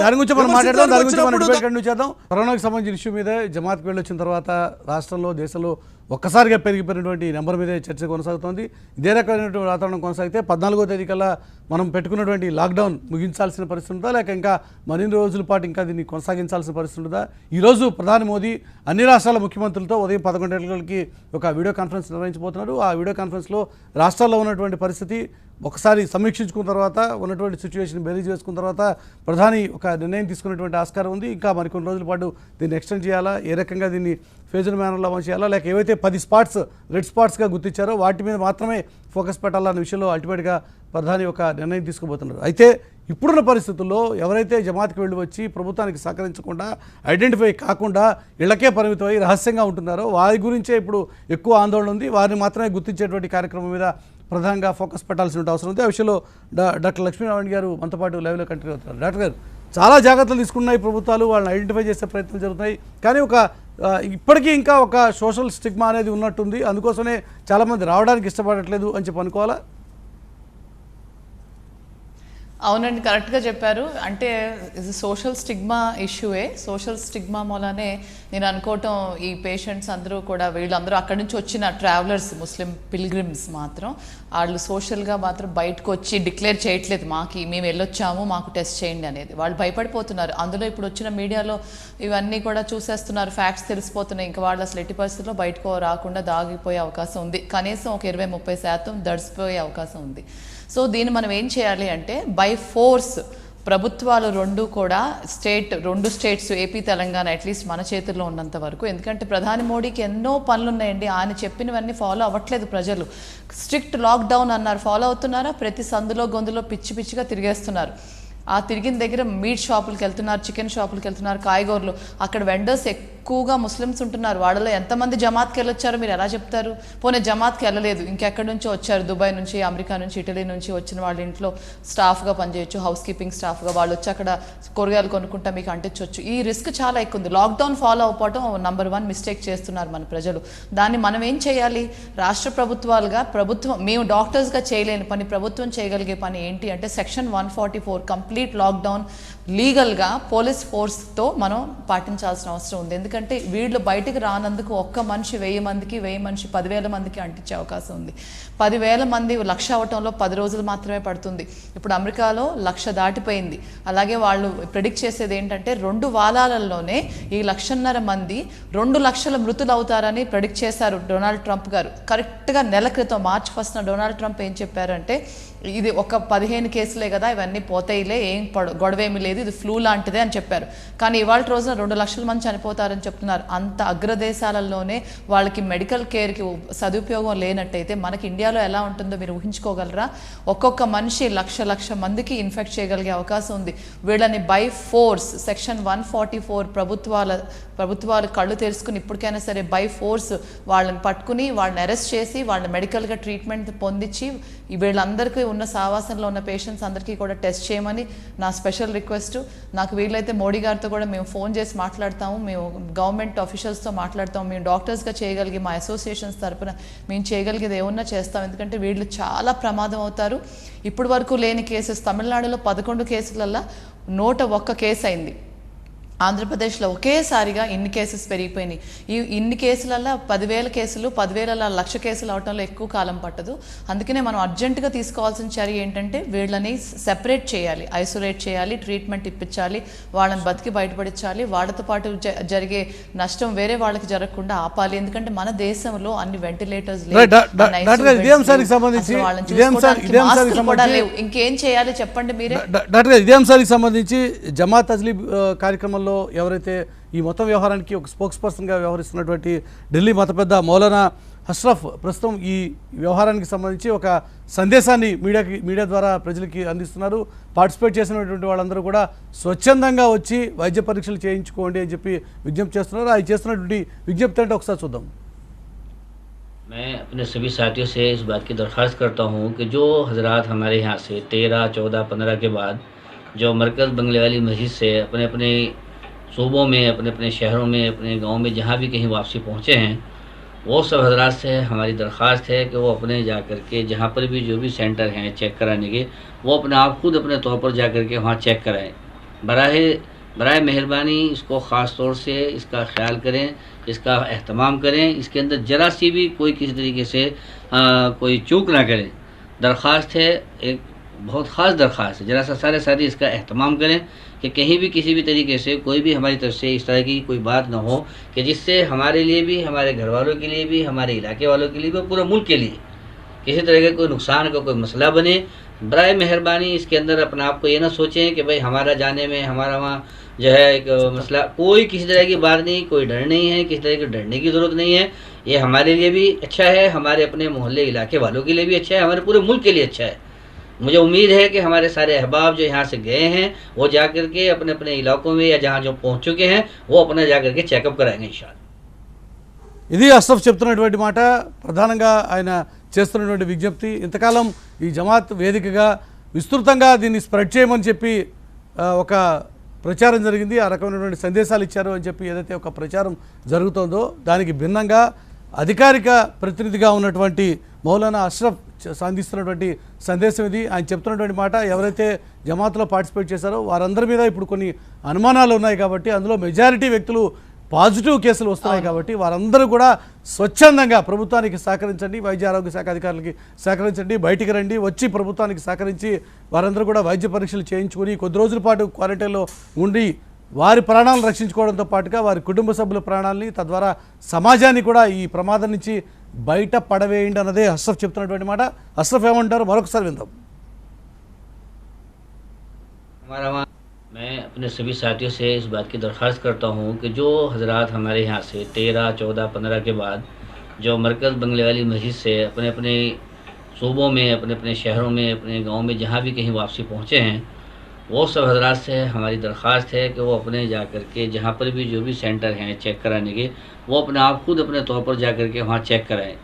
దాని గురించి మనం మాట్లాడదాం. దాని గురించి మనం డిబేట్ కంటిన్యూ చేద్దాం. కరోనాకి సంబంధించిన ఇష్యూ మీద జమాత్కి వెళ్ళి వచ్చిన తర్వాత రాష్ట్రంలో దేశంలో ఒక్కసారిగా పెరిగిపోయినటువంటి నెంబర్ మీదే చర్చ కొనసాగుతోంది. ఇదే రకమైనటువంటి వాతావరణం కొనసాగితే 14వ తేదీ కల్లా మనం పెట్టుకున్నటువంటి లాక్డౌన్ ముగించాల్సిన పరిస్థితి ఉందా, లేక ఇంకా మరిన్ని రోజుల పాటు ఇంకా దీన్ని కొనసాగించాల్సిన పరిస్థితి ఉందా? ఈరోజు ప్రధాని మోదీ అన్ని రాష్ట్రాల ముఖ్యమంత్రులతో ఉదయం 11 గంటలకి ఒక వీడియో కాన్ఫరెన్స్ నిర్వహించబోతున్నారు. ఆ వీడియో కాన్ఫరెన్స్లో రాష్ట్రాల్లో ఉన్నటువంటి పరిస్థితి ఒకసారి సమీక్షించుకున్న తర్వాత ఉన్నటువంటి సిచ్యువేషన్ బేరీజ్ చేసుకున్న తర్వాత ప్రధాని ఒక నిర్ణయం తీసుకునేటువంటి ఆస్కారం ఉంది. ఇంకా మరికొన్ని రోజుల పాటు దీన్ని ఎక్స్టెండ్ చేయాలా, ఏ రకంగా దీన్ని ఫేజ్డ్ మేనర్లో అమలు చేయాలా, లేక ఏవైతే 10 స్పాట్స్ రెడ్ స్పాట్స్గా గుర్తించారో వాటి మీద మాత్రమే ఫోకస్ పెట్టాలన్న విషయంలో అల్టిమేట్గా ప్రధాని ఒక నిర్ణయం తీసుకోబోతున్నారు. అయితే ఇప్పుడున్న పరిస్థితుల్లో ఎవరైతే జమాత్కి వెళ్ళి వచ్చి ప్రభుత్వానికి సహకరించకుండా ఐడెంటిఫై కాకుండా ఇళ్లకే పరిమితమై రహస్యంగా ఉంటున్నారో వారి గురించే ఇప్పుడు ఎక్కువ ఆందోళన ఉంది. వారిని మాత్రమే గుర్తించేటువంటి కార్యక్రమం మీద ప్రధానంగా ఫోకస్ పెట్టాల్సిన అవసరం ఉంది. ఆ విషయంలో డాక్టర్ లక్ష్మీనారాయణ గారు మనతో పాటు లైవ్లో కంటిన్యూ అవుతున్నారు. డాక్టర్ గారు, చాలా జాగ్రత్తలు తీసుకున్నాయి ప్రభుత్వాలు, వాళ్ళని ఐడెంటిఫై చేసే ప్రయత్నం జరుగుతున్నాయి. కానీ ఇప్పటికీ ఇంకా ఒక సోషల్ స్టిగ్మా అనేది ఉన్నట్టుంది. అందుకోసమే చాలామంది రావడానికి ఇష్టపడట్లేదు అని చెప్పి అనుకోవాలా? అవునండి, కరెక్ట్గా చెప్పారు. అంటే ఇది సోషల్ స్టిగ్మా ఇష్యూయే. సోషల్ స్టిగ్మా మూలనే నేను అనుకోవటం ఈ పేషెంట్స్ అందరూ కూడా వీళ్ళందరూ అక్కడి నుంచి వచ్చిన ట్రావెలర్స్ ముస్లిం పిల్గ్రిమ్స్ మాత్రం వాళ్ళు సోషల్గా మాత్రం బయటకు వచ్చి డిక్లేర్ చేయట్లేదు మేము వెళ్ళొచ్చాము మాకు టెస్ట్ చేయండి అనేది. వాళ్ళు భయపడిపోతున్నారు. అందులో ఇప్పుడు వచ్చిన మీడియాలో ఇవన్నీ కూడా చూసేస్తున్నారు, ఫ్యాక్ట్స్ తెలిసిపోతున్నాయి. ఇంకా వాళ్ళు అసలు ఎట్టి పరిస్థితుల్లో బయటకు రాకుండా దాగిపోయే అవకాశం ఉంది. కనీసం ఒక 20-30% దడిసిపోయే అవకాశం ఉంది. సో దీన్ని మనం ఏం చేయాలి అంటే బై ఫోర్స్ ప్రభుత్వాలు రెండు కూడా రెండు స్టేట్స్ ఏపీ తెలంగాణ అట్లీస్ట్ మన చేతుల్లో ఉన్నంత వరకు, ఎందుకంటే ప్రధాని మోడీకి ఎన్నో పనులు ఉన్నాయండి, ఆయన చెప్పినవన్నీ ఫాలో అవ్వట్లేదు ప్రజలు. స్ట్రిక్ట్ లాక్డౌన్ అన్నారు, ఫాలో అవుతున్నారా? ప్రతి సందులో గొంతులో పిచ్చి పిచ్చిగా తిరిగేస్తున్నారు. ఆ తిరిగిన దగ్గర మీట్ షాపులకు వెళ్తున్నారు, చికెన్ షాపులకు వెళ్తున్నారు, కాయగూరలు, అక్కడ వెండర్స్ ఎక్కువగా ముస్లిమ్స్ ఉంటున్నారు. వాళ్ళలో ఎంతమంది జమాత్కి వెళ్ళొచ్చారో మీరు ఎలా చెప్తారు? పోనీ జమాత్కి వెళ్ళలేదు, ఇంకెక్కడి నుంచో వచ్చారు, దుబాయ్ నుంచి, అమెరికా నుంచి, ఇటలీ నుంచి వచ్చిన వాళ్ళ ఇంట్లో స్టాఫ్గా పనిచేయచ్చు, హౌస్ కీపింగ్ స్టాఫ్గా. వాళ్ళు వచ్చి అక్కడ కూరగాయలు కొనుక్కుంటా మీకు అంటించవచ్చు. ఈ రిస్క్ చాలా ఎక్కువ ఉంది. లాక్డౌన్ ఫాలో అవ్వడం నంబర్ 1 మిస్టేక్ చేస్తున్నారు మన ప్రజలు. దాన్ని మనం ఏం చేయాలి? రాష్ట్ర ప్రభుత్వాలుగా, మేము డాక్టర్స్గా చేయలేని పని ప్రభుత్వం చేయగలిగే పని ఏంటి అంటే సెక్షన్ 144 కంప్లీట్ లాక్డౌన్ లీగల్గా పోలీస్ ఫోర్స్తో మనం పాటించాల్సిన అవసరం ఉంది. ఎందుకంటే వీళ్ళు బయటికి రానందుకు ఒక్క మనిషి 1000 మందికి, 1000 మనిషి 10,000 మందికి అంటించే అవకాశం ఉంది. 10,000 మంది 1,00,000 అవటంలో 10 రోజులు మాత్రమే పడుతుంది. ఇప్పుడు అమెరికాలో 1,00,000 దాటిపోయింది. అలాగే వాళ్ళు ప్రెడిక్ట్ చేసేది ఏంటంటే 2 వారాలలోనే ఈ 1,50,000 మంది 2 లక్షల మృతులు అవుతారని ప్రెడిక్ట్ చేశారు డొనాల్డ్ ట్రంప్ గారు. కరెక్ట్గా నెల క్రితం మార్చి 1న డొనాల్డ్ ట్రంప్ ఏం చెప్పారంటే, ఇది ఒక 15 కేసులే కదా, ఇవన్నీ పోతాయిలే, ఏం గొడవేమీ లేదు, ఇది ఫ్లూ లాంటిదే అని చెప్పారు. కానీ ఇవాళ రోజున 2 లక్షల మంది చనిపోతారని చెప్తున్నారు. అంత అగ్రదేశాలలోనే వాళ్ళకి మెడికల్ కేర్కి సదుపయోగం లేనట్టయితే మనకి ఇండియాలో ఎలా ఉంటుందో మీరు ఊహించుకోగలరా? ఒక్కొక్క మనిషి లక్ష మందికి ఇన్ఫెక్ట్ చేయగలిగే అవకాశం ఉంది. వీళ్ళని బై ఫోర్స్ సెక్షన్ 144 ప్రభుత్వాలు కళ్ళు తెరుచుకుని ఇప్పటికైనా సరే బై ఫోర్స్ వాళ్ళని పట్టుకుని వాళ్ళని అరెస్ట్ చేసి వాళ్ళని మెడికల్గా ట్రీట్మెంట్ పొందించి వీళ్ళందరికీ ఉన్న సావాసంలో ఉన్న పేషెంట్స్ అందరికీ కూడా టెస్ట్ చేయమని నా స్పెషల్ రిక్వెస్ట్. నాకు వీలైతే మోడీ గారితో కూడా మేము ఫోన్ చేసి మాట్లాడతాము, మేము గవర్నమెంట్ ఆఫీషియల్స్తో మాట్లాడతాము, మేము డాక్టర్స్గా చేయగలిగి మా అసోసియేషన్స్ తరపున మేము చేయగలిగేది ఏమన్నా చేస్తాం. ఎందుకంటే వీళ్ళు చాలా ప్రమాదం అవుతారు. ఇప్పటి వరకు లేని కేసెస్ తమిళనాడులో 11 కేసులల్లో 101 కేసు అయింది. ఆంధ్రప్రదేశ్లో ఒకేసారిగా ఇన్ని కేసెస్ పెరిగిపోయినాయి. ఇన్ని కేసులలో 10,000 కేసులు, 10,000 1,00,000 కేసులు అవటంలో ఎక్కువ కాలం పట్టదు. అందుకనే మనం అర్జెంటుగా తీసుకోవాల్సిన చర్య ఏంటంటే వీళ్ళని సెపరేట్ చేయాలి, ఐసోలేట్ చేయాలి, ట్రీట్మెంట్ ఇప్పించాలి, వాళ్ళని బతికి బయటపడించాలి. వాళ్ళతో పాటు జరిగే నష్టం వేరే వాళ్ళకి జరగకుండా ఆపాలి. ఎందుకంటే మన దేశంలో అన్ని వెంటిలేటర్స్ లేవు, ఇంకేం చేయాలి చెప్పండి మీరే. డాక్టర్ గారు, ఇదే అంశానికి సంబంధించి జమాత్ తజ్లీబ్ కార్యక్రమంలో ఎవరైతే ఈ మొత్తం వ్యవహారానికి ఒక స్పోక్స్ పర్సన్గా వ్యవహరిస్తున్నటువంటి ఢిల్లీ మత పెద్ద మౌలానా అష్రఫ్ ప్రస్తుతం ఈ వ్యవహారానికి సంబంధించి ఒక సందేశాన్ని మీడియా ద్వారా ప్రజలకి అందిస్తున్నారు. పార్టిసిపేట్ చేసినటువంటి వాళ్ళందరూ కూడా స్వచ్ఛందంగా వచ్చి వైద్య పరీక్షలు చేయించుకోండి అని చెప్పి విజ్ఞప్తి చేస్తున్నారు. అది చేస్తున్నటువంటి విజ్ఞప్తి అంటే ఒకసారి చూద్దాం. मैं अपने सभी साथियों से इस बात की दरख्वास्त करता हूँ कि जो हजरात हमारे यहाँ से 13, 14, 15 के बाद जो मरकज़ बंगले वाली मस्जिद से अपने अपने सूबों में, अपने अपने शहरों में, अपने गांव में जहाँ भी कहीं वापसी पहुँचे हैं, वो सब हजरात से हमारी दरख्वास्त है कि वो अपने जा कर के जहाँ पर भी जो भी सेंटर हैं चेक कराने के, वो अपने आप खुद अपने तौर पर जा कर के वहाँ चेक कराएँ. बराए मेहरबानी इसको ख़ास तौर से इसका ख्याल करें, इसका एहतमाम करें. इसके अंदर ज़रा सी भी कोई किसी तरीके से कोई चूक ना करें. दरख्वास्त है, एक बहुत ख़ास दरख्वास्त है. ज़रा सा सारे साथी इसका एहतमाम करें कि कहीं भी किसी भी तरीके से कोई भी हमारी तरफ से इस तरह की कोई बात ना हो कि जिससे हमारे लिए भी, हमारे घर वालों के लिए भी, हमारे इलाके वालों के लिए भी, पूरे मुल्क के लिए किसी तरह का कोई नुकसान का कोई मसला बने. बराए मेहरबानी इसके अंदर अपने आप को ये ना सोचें कि भाई हमारा जाने में, हमारा वहाँ जो है एक मसला, कोई किसी तरह की बात नहीं, कोई डर नहीं है, किसी तरह के डरने की ज़रूरत नहीं है. ये हमारे लिए भी अच्छा है, हमारे अपने मोहल्ले इलाके वालों के लिए भी अच्छा है, हमारे पूरे मुल्क के लिए अच्छा है. मुझे उम्मीद है कि हमारे सारे अहबाब जो यहाँ से गए हैं वो जा कर के अपने अपने इलाकों में या जहाँ जो पहुँच चुके हैं वो अपना जा कर के चेकअप कराएंगे इंशाअल्लाह. ఇది అష్రఫ్ చెప్తున్నటువంటి మాట. ప్రధానంగా ఆయన చేస్తున్నటువంటి విజ్ఞప్తి, ఇంతకాలం ఈ జమాత్ వేదికగా విస్తృతంగా దీన్ని స్ప్రెడ్ చేయమని చెప్పి ఒక ప్రచారం జరిగింది, ఆ రకమైనటువంటి సందేశాలు ఇచ్చారు అని చెప్పి ఏదైతే ఒక ప్రచారం జరుగుతుందో దానికి భిన్నంగా అధికారిక ప్రతినిధిగా ఉన్నటువంటి మౌలానా అష్రఫ్ అందిస్తున్నటువంటి సందేశం ఇది. ఆయన చెప్తున్నటువంటి మాట, ఎవరైతే జమాత్లో పార్టిసిపేట్ చేశారో వారందరి మీద ఇప్పుడు కొన్ని అనుమానాలు ఉన్నాయి కాబట్టి, అందులో మెజారిటీ వ్యక్తులు పాజిటివ్ కేసులు వస్తున్నాయి కాబట్టి వారందరూ కూడా స్వచ్ఛందంగా ప్రభుత్వానికి సహకరించండి, వైద్య ఆరోగ్య శాఖ అధికారులకి సహకరించండి, బయటికి రండి, వచ్చి ప్రభుత్వానికి సహకరించి వారందరూ కూడా వైద్య పరీక్షలు చేయించుకొని కొద్ది రోజుల పాటు క్వారంటైన్లో ఉండి వారి ప్రాణాలను రక్షించుకోవడంతో పాటుగా వారి కుటుంబ సభ్యుల ప్రాణాలని, తద్వారా సమాజాన్ని కూడా ఈ ప్రమాదం నుంచి బయట పడవేయండి అన్నదే అష్రఫ్ చెప్తున్నటువంటి మాట. అష్రఫ్ ఏమంటారు మరొకసారి విందాం. हमारा वहाँ मैं अपने सभी साथियों से इस बात की दरख्वास्त करता हूँ कि जो हजरात हमारे यहाँ से 13, 14, 15 के बाद जो मरकज़ बंगले वाली मस्जिद से अपने अपने सूबों में, अपने अपने शहरों में, अपने गाँव में जहाँ भी कहीं वापसी पहुँचे हैं, वो सब हजरात से हमारी दरख्वास्त है कि वो अपने जा कर के जहाँ पर भी जो भी सेंटर हैं चेक कराने के, वो अपने आप खुद अपने तौर पर जा कर के वहाँ चेक कराएँ।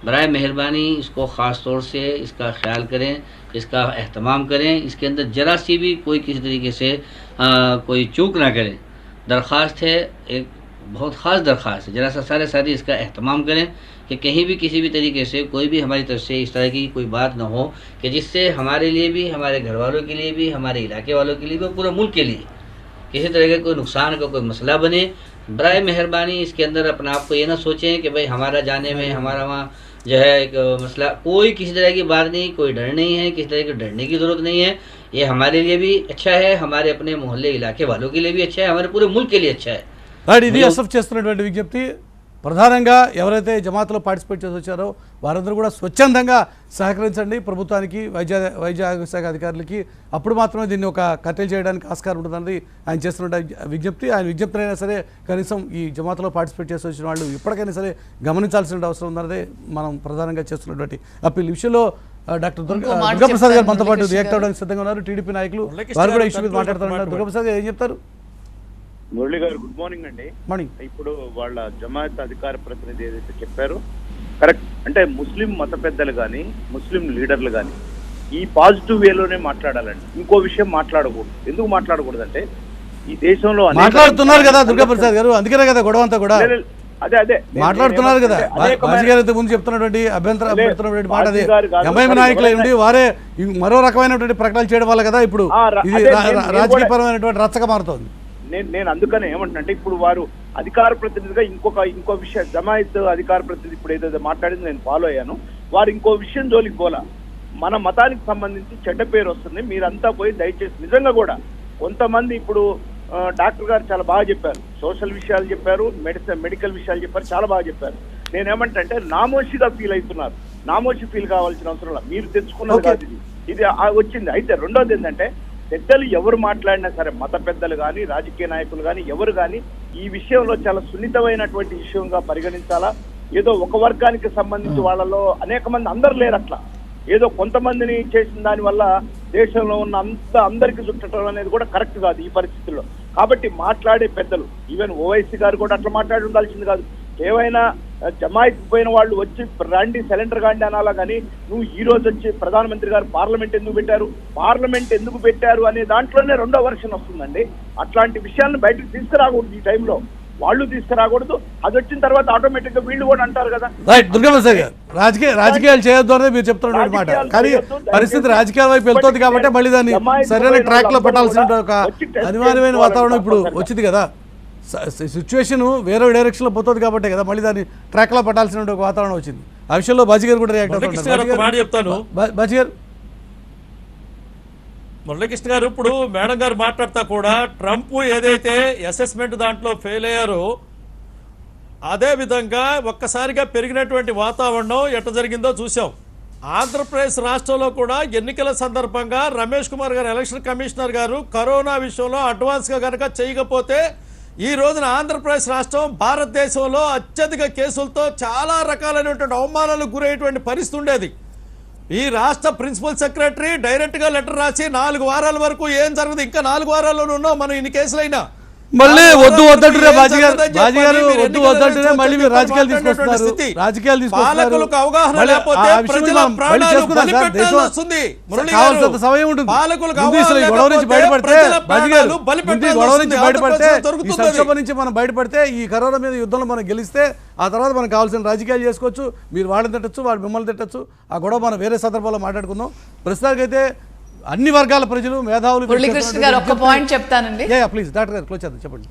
बराए मेहरबानी इसको ख़ास तौर से इसका ख्याल करें, इसका एहतमाम करें, इसके अंदर ज़रा सी भी कोई किसी तरीके से कोई चूक ना करें। दरख्वास्त है, एक बहुत ख़ास दरख्वास्त है, ज़रा सा सारे साथी इसका एहतमाम करें कि कहीं भी किसी भी तरीके से कोई भी हमारी तरफ से इस तरह की कोई बात ना हो कि जिससे हमारे लिए भी, हमारे घर वालों के लिए भी, हमारे इलाके वालों के लिए भी, पूरे मुल्क के लिए किसी तरह का कोई नुकसान का कोई मसला बने। बराए मेहरबानी इसके अंदर अपने आप को ये ना सोचें कि भाई हमारा जाने में, हमारा वहाँ जो है एक मसला, कोई किसी तरह की बात नहीं, कोई डर नहीं है, किसी तरह की डरने की ज़रूरत नहीं है। ये हमारे लिए भी अच्छा है, हमारे अपने मोहल्ले इलाके वालों के लिए भी अच्छा है, हमारे पूरे मुल्क के लिए अच्छा है। రైట్, ఇది అసఫ్ చేస్తున్నటువంటి విజ్ఞప్తి. ప్రధానంగా ఎవరైతే జమాత్లో పార్టిసిపేట్ చేసి వచ్చారో వారందరూ కూడా స్వచ్ఛందంగా సహకరించండి ప్రభుత్వానికి, వైద్య ఆరోగ్య శాఖ అధికారులకి. అప్పుడు మాత్రమే దీన్ని ఒక కట్టెలు చేయడానికి ఆస్కారం ఉంటుందన్నది ఆయన చేస్తున్న విజ్ఞప్తి. ఆయన విజ్ఞప్తినైనా సరే కనీసం ఈ జమాత్లో పార్టిసిపేట్ చేసి వచ్చిన వాళ్ళు ఇప్పటికైనా సరే గమనించాల్సిన అవసరం ఉందన్నదే మనం ప్రధానంగా చేస్తున్నటువంటి అప్పీల్. ఈ విషయంలో డాక్టర్ దుర్గాప్రసాద్ గారు మనతో పాటు రియాక్ట్ అవ్వడానికి సిద్ధంగా ఉన్నారు. టీడీపీ నాయకులు వారు కూడా ఇష్యూ మీద మాట్లాడుతున్నారు. దుర్గాప్రసాద్ గారు ఏం చెప్తారు? మురళి గారు గుడ్ మార్నింగ్ అండి. మార్నింగ్. ఇప్పుడు వాళ్ళ జమాయత్ అధికార ప్రతినిధి ఏదైతే చెప్పారో కరెక్ట్. అంటే ముస్లిం మత పెద్దలు కానీ, ముస్లిం లీడర్లు కానీ ఈ పాజిటివ్ వేలోనే మాట్లాడాలండి. ఇంకో విషయం మాట్లాడకూడదు. ఎందుకు మాట్లాడకూడదు అంటే ఈ దేశంలో మాట్లాడుతున్నారు కదా దుర్గాప్రసాద్ గారు, అందుకనే కదా గొడవ అంతా కూడా. అదే మాట్లాడుతున్నారు కదా. బాజీ గారు ముందు చెప్తున్నటువంటి అభ్యంతరమైనటువంటి మాట అదే. ఎంఐఎం నాయకులై ఉండి వారే మరో రకమైనటువంటి ప్రకటనలు చేయడం వల్ల కదా ఇప్పుడు ఇది రాజకీయపరమైనటువంటి రచ్చగా మారుతోంది. నేను అందుకనే ఏమంటున్నాంటే ఇప్పుడు వారు అధికార ప్రతినిధిగా ఇంకో విషయం, జమాయత్ అధికార ప్రతినిధి ఇప్పుడు ఏదైతే మాట్లాడింది నేను ఫాలో అయ్యాను. వారు ఇంకో విషయం జోలికి పోలా. మన మతానికి సంబంధించి చెడ్డ పేరు వస్తుంది, మీరంతా పోయి దయచేసి నిజంగా కూడా కొంతమంది ఇప్పుడు డాక్టర్ గారు చాలా బాగా చెప్పారు, సోషల్ విషయాలు చెప్పారు, మెడికల్ విషయాలు చెప్పారు, చాలా బాగా చెప్పారు. నేనేమంటే నామోషిగా ఫీల్ అవుతున్నారు. నామోషి ఫీల్ కావాల్సిన అవసరం లేదు, మీరు తెచ్చుకున్నది కాదు ఇది వచ్చింది. అయితే రెండోది ఏంటంటే పెద్దలు ఎవరు మాట్లాడినా సరే, మత పెద్దలు కానీ, రాజకీయ నాయకులు కానీ, ఎవరు కానీ ఈ విషయంలో చాలా సున్నితమైనటువంటి విషయంగా పరిగణించాలా. ఏదో ఒక వర్గానికి సంబంధించి వాళ్ళలో అనేక మంది, అందరు లేరు అట్లా, ఏదో కొంతమందిని చేసిన దాని వల్ల దేశంలో ఉన్న అందరికీ చుట్టడం అనేది కూడా కరెక్ట్ కాదు ఈ పరిస్థితుల్లో. కాబట్టి మాట్లాడే పెద్దలు, ఈవెన్ ఓవైసీ గారు కూడా అట్లా మాట్లాడి ఉండాల్సింది కాదు. ఏవైనా జమాయికి పోయిన వాళ్ళు వచ్చి రండి సిలిండర్ గాండి అనాలా, కానీ నువ్వు ఈ రోజు వచ్చి ప్రధానమంత్రి గారు పార్లమెంట్ ఎందుకు పెట్టారు అనే దాంట్లోనే రెండో వర్షన్ వస్తుందండి. అట్లాంటి విషయాలను బయటకు తీసుకురాకూడదు, ఈ టైంలో వాళ్ళు తీసుకురాకూడదు. అది వచ్చిన తర్వాత ఆటోమేటిక్ గా వీళ్ళు కూడా అంటారు కదా. రైట్ దుర్గాప్రసాద్ గారు, రాజకీయాలు చేయొద్దు అనేది మీరు చెప్తున్నటువంటి మాట. కానీ పరిస్థితి రాజకీయాల వైపు వెళ్తుంది కాబట్టి మళ్ళీ దాన్ని సరైన ట్రాక్ లో పెట్టాల్సిన ఒక అనివార్యమైన వాతావరణం ఇప్పుడు వచ్చింది కదా. సిచ్యువేషన్ వేరే డైరెక్షన్ లో పోతుంది కాబట్టి కదా మళ్ళీ దాన్ని ట్రాక్ లో పట్టాల్సిన ఒక వాతావరణం వచ్చింది. ఆ విషయంలో బాజీ గారు కూడా రియాక్ట్ అవుతున్నారు. బాజీ గారు, మురళీకృష్ణ గారు, ఇప్పుడు మేడం గారు మాట్లాడతా కూడా ట్రంప్ ఏదైతే అసెస్మెంట్ దాంట్లో ఫెయిల్ అయ్యారో అదే విధంగా ఒక్కసారిగా పెరిగినటువంటి వాతావరణం ఎట్లా జరిగిందో చూసాం. ఆంధ్రప్రదేశ్ రాష్ట్రంలో కూడా ఎన్నికల సందర్భంగా రమేష్ కుమార్ గారు, ఎలక్షన్ కమిషనర్ గారు, కరోనా విషయంలో అడ్వాన్స్గా కనుక చేయకపోతే ఈ రోజున ఆంధ్రప్రదేశ్ రాష్ట్రం భారతదేశంలో అత్యధిక కేసులతో చాలా రకాలైనటువంటి అవమానాలకు గురయ్యేటువంటి పరిస్థితి ఉండేది. ఈ రాష్ట్ర ప్రిన్సిపల్ సెక్రటరీ డైరెక్ట్గా లెటర్ రాసి 4 వారాల వరకు ఏం జరగదు, ఇంకా 4 వారాల్లోనే ఉన్నాం మనం ఇన్ని కేసులైనా, మళ్ళీ వద్దంటున్నా బాజీ గారు వద్దంటున్నా మళ్ళీ మీరు రాజకీయాలు తీసుకొస్తున్నారు. సమయం ఉంటుంది. గొడవ నుంచి బయటపడితే ఈ సంక్షోభం నుంచి మనం బయటపడితే, ఈ కరోనా మీద యుద్ధంలో మనం గెలిస్తే ఆ తర్వాత మనకు కావాల్సిన రాజకీయాలు చేసుకోవచ్చు. మీరు వాళ్ళని తిట్టచ్చు, వాళ్ళు మిమ్మల్ని తిట్టచ్చు. ఆ గొడవ మనం వేరే సందర్భంలో మాట్లాడుకుందాం. ప్రస్తుతానికైతే అన్ని వర్గాల ప్రజలు, మేధావులు. మురళీకృష్ణ గారు ఒక్క పాయింట్ చెప్తానండి. ప్లీజ్ డాక్టర్ గారు క్లోజ్ చేద్దాం, చెప్పండి.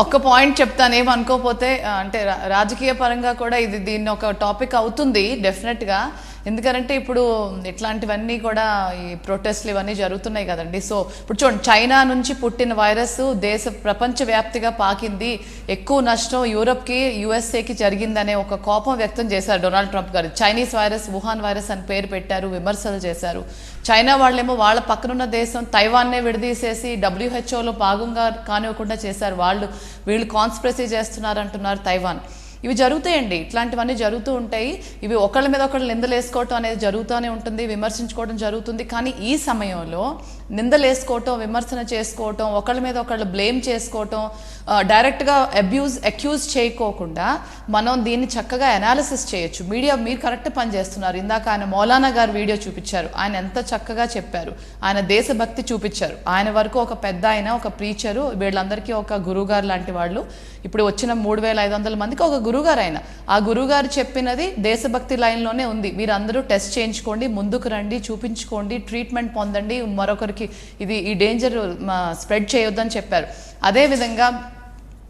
ఒక్క పాయింట్ చెప్తాను, ఏమనుకోపోతే. అంటే రాజకీయ పరంగా కూడా దీన్ని ఒక టాపిక్ అవుతుంది డెఫినెట్గా. ఎందుకంటే ఇప్పుడు ఇట్లాంటివన్నీ కూడా ఈ ప్రొటెస్ట్లు ఇవన్నీ జరుగుతున్నాయి కదండి. సో ఇప్పుడు చూడండి, చైనా నుంచి పుట్టిన వైరస్ ప్రపంచవ్యాప్తిగా పాకింది, ఎక్కువ నష్టం యూరప్కి యుఎస్ఏకి జరిగిందనే ఒక కోపం వ్యక్తం చేశారు డొనాల్డ్ ట్రంప్ గారు. చైనీస్ వైరస్, వుహాన్ వైరస్ అని పేరు పెట్టారు, విమర్శలు చేశారు. చైనా వాళ్ళేమో వాళ్ళ పక్కనున్న దేశం తైవాన్నే విడదీసేసి WHOలో భాగంగా కానివ్వకుండా చేశారు. వీళ్ళు కాన్స్పిరసీ చేస్తున్నారు అంటున్నారు తైవాన్. ఇవి జరుగుతాయండి, ఇట్లాంటివన్నీ జరుగుతూ ఉంటాయి. ఇవి ఒకళ్ళ మీద ఒకళ్ళు నిందలేసుకోవటం అనేది జరుగుతూనే ఉంటుంది, విమర్శించుకోవడం జరుగుతుంది. కానీ ఈ సమయంలో నిందలేసుకోవటం, విమర్శన చేసుకోవటం, ఒకళ్ళ మీద ఒకళ్ళు బ్లేమ్ చేసుకోవటం, డైరెక్ట్గా అక్యూజ్ చేయకోకుండా మనం దీన్ని చక్కగా అనాలిసిస్ చేయొచ్చు. మీడియా మీరు కరెక్ట్ పని చేస్తున్నారు. ఇందాక ఆయన మౌలానా గారు వీడియో చూపించారు, ఆయన ఎంత చక్కగా చెప్పారు, ఆయన దేశభక్తి చూపించారు. ఆయన వరకు ఒక పెద్ద ఆయన, ఒక ప్రీచరు, వీళ్ళందరికీ ఒక గురువుగారు లాంటి వాళ్ళు. ఇప్పుడు వచ్చిన 3500 మందికి ఒక గురువుగారు ఆయన. ఆ గురువుగారు చెప్పినది దేశభక్తి లైన్లోనే ఉంది. మీరందరూ టెస్ట్ చేయించుకోండి, ముందుకు రండి, చూపించుకోండి, ట్రీట్మెంట్ పొందండి, మరొకరికి ఈ డేంజర్ స్ప్రెడ్ చేయొద్దని చెప్పారు. అదేవిధంగా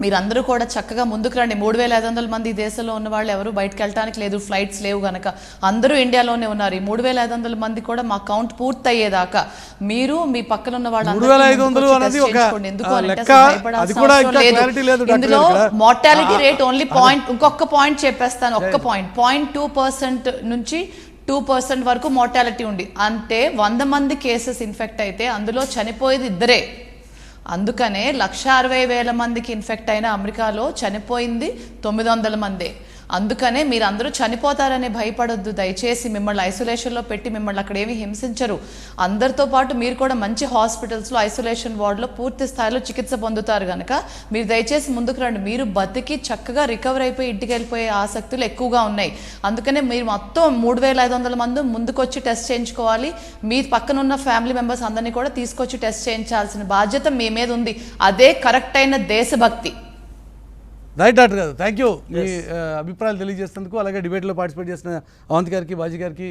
మీరందరూ కూడా చక్కగా ముందుకు రండి. 3500 మంది ఈ దేశంలో ఉన్న వాళ్ళు ఎవరు బయటకు వెళ్ళడానికి లేదు, ఫ్లైట్స్ లేవు కనుక అందరూ ఇండియాలోనే ఉన్నారు. ఈ 3500 మంది కూడా మా కౌంట్ పూర్తి అయ్యేదాకా మీరు మీ పక్కన ఉన్న ఇందులో మార్టాలిటీ రేట్ ఓన్లీ ఇంకొక పాయింట్ చెప్పేస్తాను, ఒక్క పాయింట్ 0.2% నుంచి 2% వరకు మార్టాలిటీ ఉంది. అంటే 100 మంది కేసెస్ ఇన్ఫెక్ట్ అయితే అందులో చనిపోయేది 2. అందుకనే 160,000 మందికి ఇన్ఫెక్ట్ అయిన అమెరికాలో చనిపోయింది 900 మందే. అందుకనే మీరందరూ చనిపోతారని భయపడొద్దు దయచేసి. మిమ్మల్ని ఐసోలేషన్లో పెట్టి మిమ్మల్ని అక్కడ ఏమీ హింసించరు. అందరితో పాటు మీరు కూడా మంచి హాస్పిటల్స్లో, ఐసోలేషన్ వార్డులో పూర్తి స్థాయిలో చికిత్స పొందుతారు కనుక మీరు దయచేసి ముందుకు రండి. మీరు బతికి చక్కగా రికవర్ అయిపోయి ఇంటికి వెళ్ళిపోయే ఆసక్తులు ఎక్కువగా ఉన్నాయి. అందుకనే మీరు మొత్తం 3500 మంది ముందుకొచ్చి టెస్ట్ చేయించుకోవాలి. మీ పక్కన ఉన్న ఫ్యామిలీ మెంబర్స్ అందరినీ కూడా తీసుకొచ్చి టెస్ట్ చేయించాల్సిన బాధ్యత మీ మీద ఉంది. అదే కరెక్ట్ అయిన దేశభక్తి. రైట్ డాక్టర్ గారు, థ్యాంక్ యూ మీ అభిప్రాయాలు తెలియజేసినందుకు. అలాగే డిబేట్లో పార్టిసిపేట్ చేసిన అవంతి గారికి, బాజీ గారికి,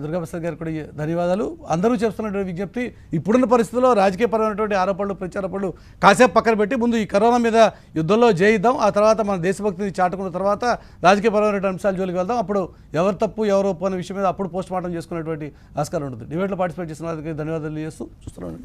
దుర్గాప్రసాద్ గారికి కూడా ధన్యవాదాలు. అందరూ చేస్తున్నటువంటి విజ్ఞప్తి, ఇప్పుడున్న పరిస్థితుల్లో రాజకీయపరమైనటువంటి ఆరోపణలు, ప్రచారోపణలు కాసేపు పక్కన పెట్టి ముందు ఈ కరోనా మీద యుద్ధంలో జయిద్దాం. ఆ తర్వాత మన దేశభక్తిని చాటుకున్న తర్వాత రాజకీయపరమైన అంశాల జోలికి వెళ్దాం. అప్పుడు ఎవరు తప్పు ఎవరు ఒప్పు అనే విషయం మీద అప్పుడు పోస్ట్ మార్టం చేసుకునేటువంటి ఆస్కారం ఉంటుంది. డిబేట్లో పార్టిసిపేట్ చేసిన వారికి ధన్యవాదాలు చేస్తూ చూస్తున్నాను.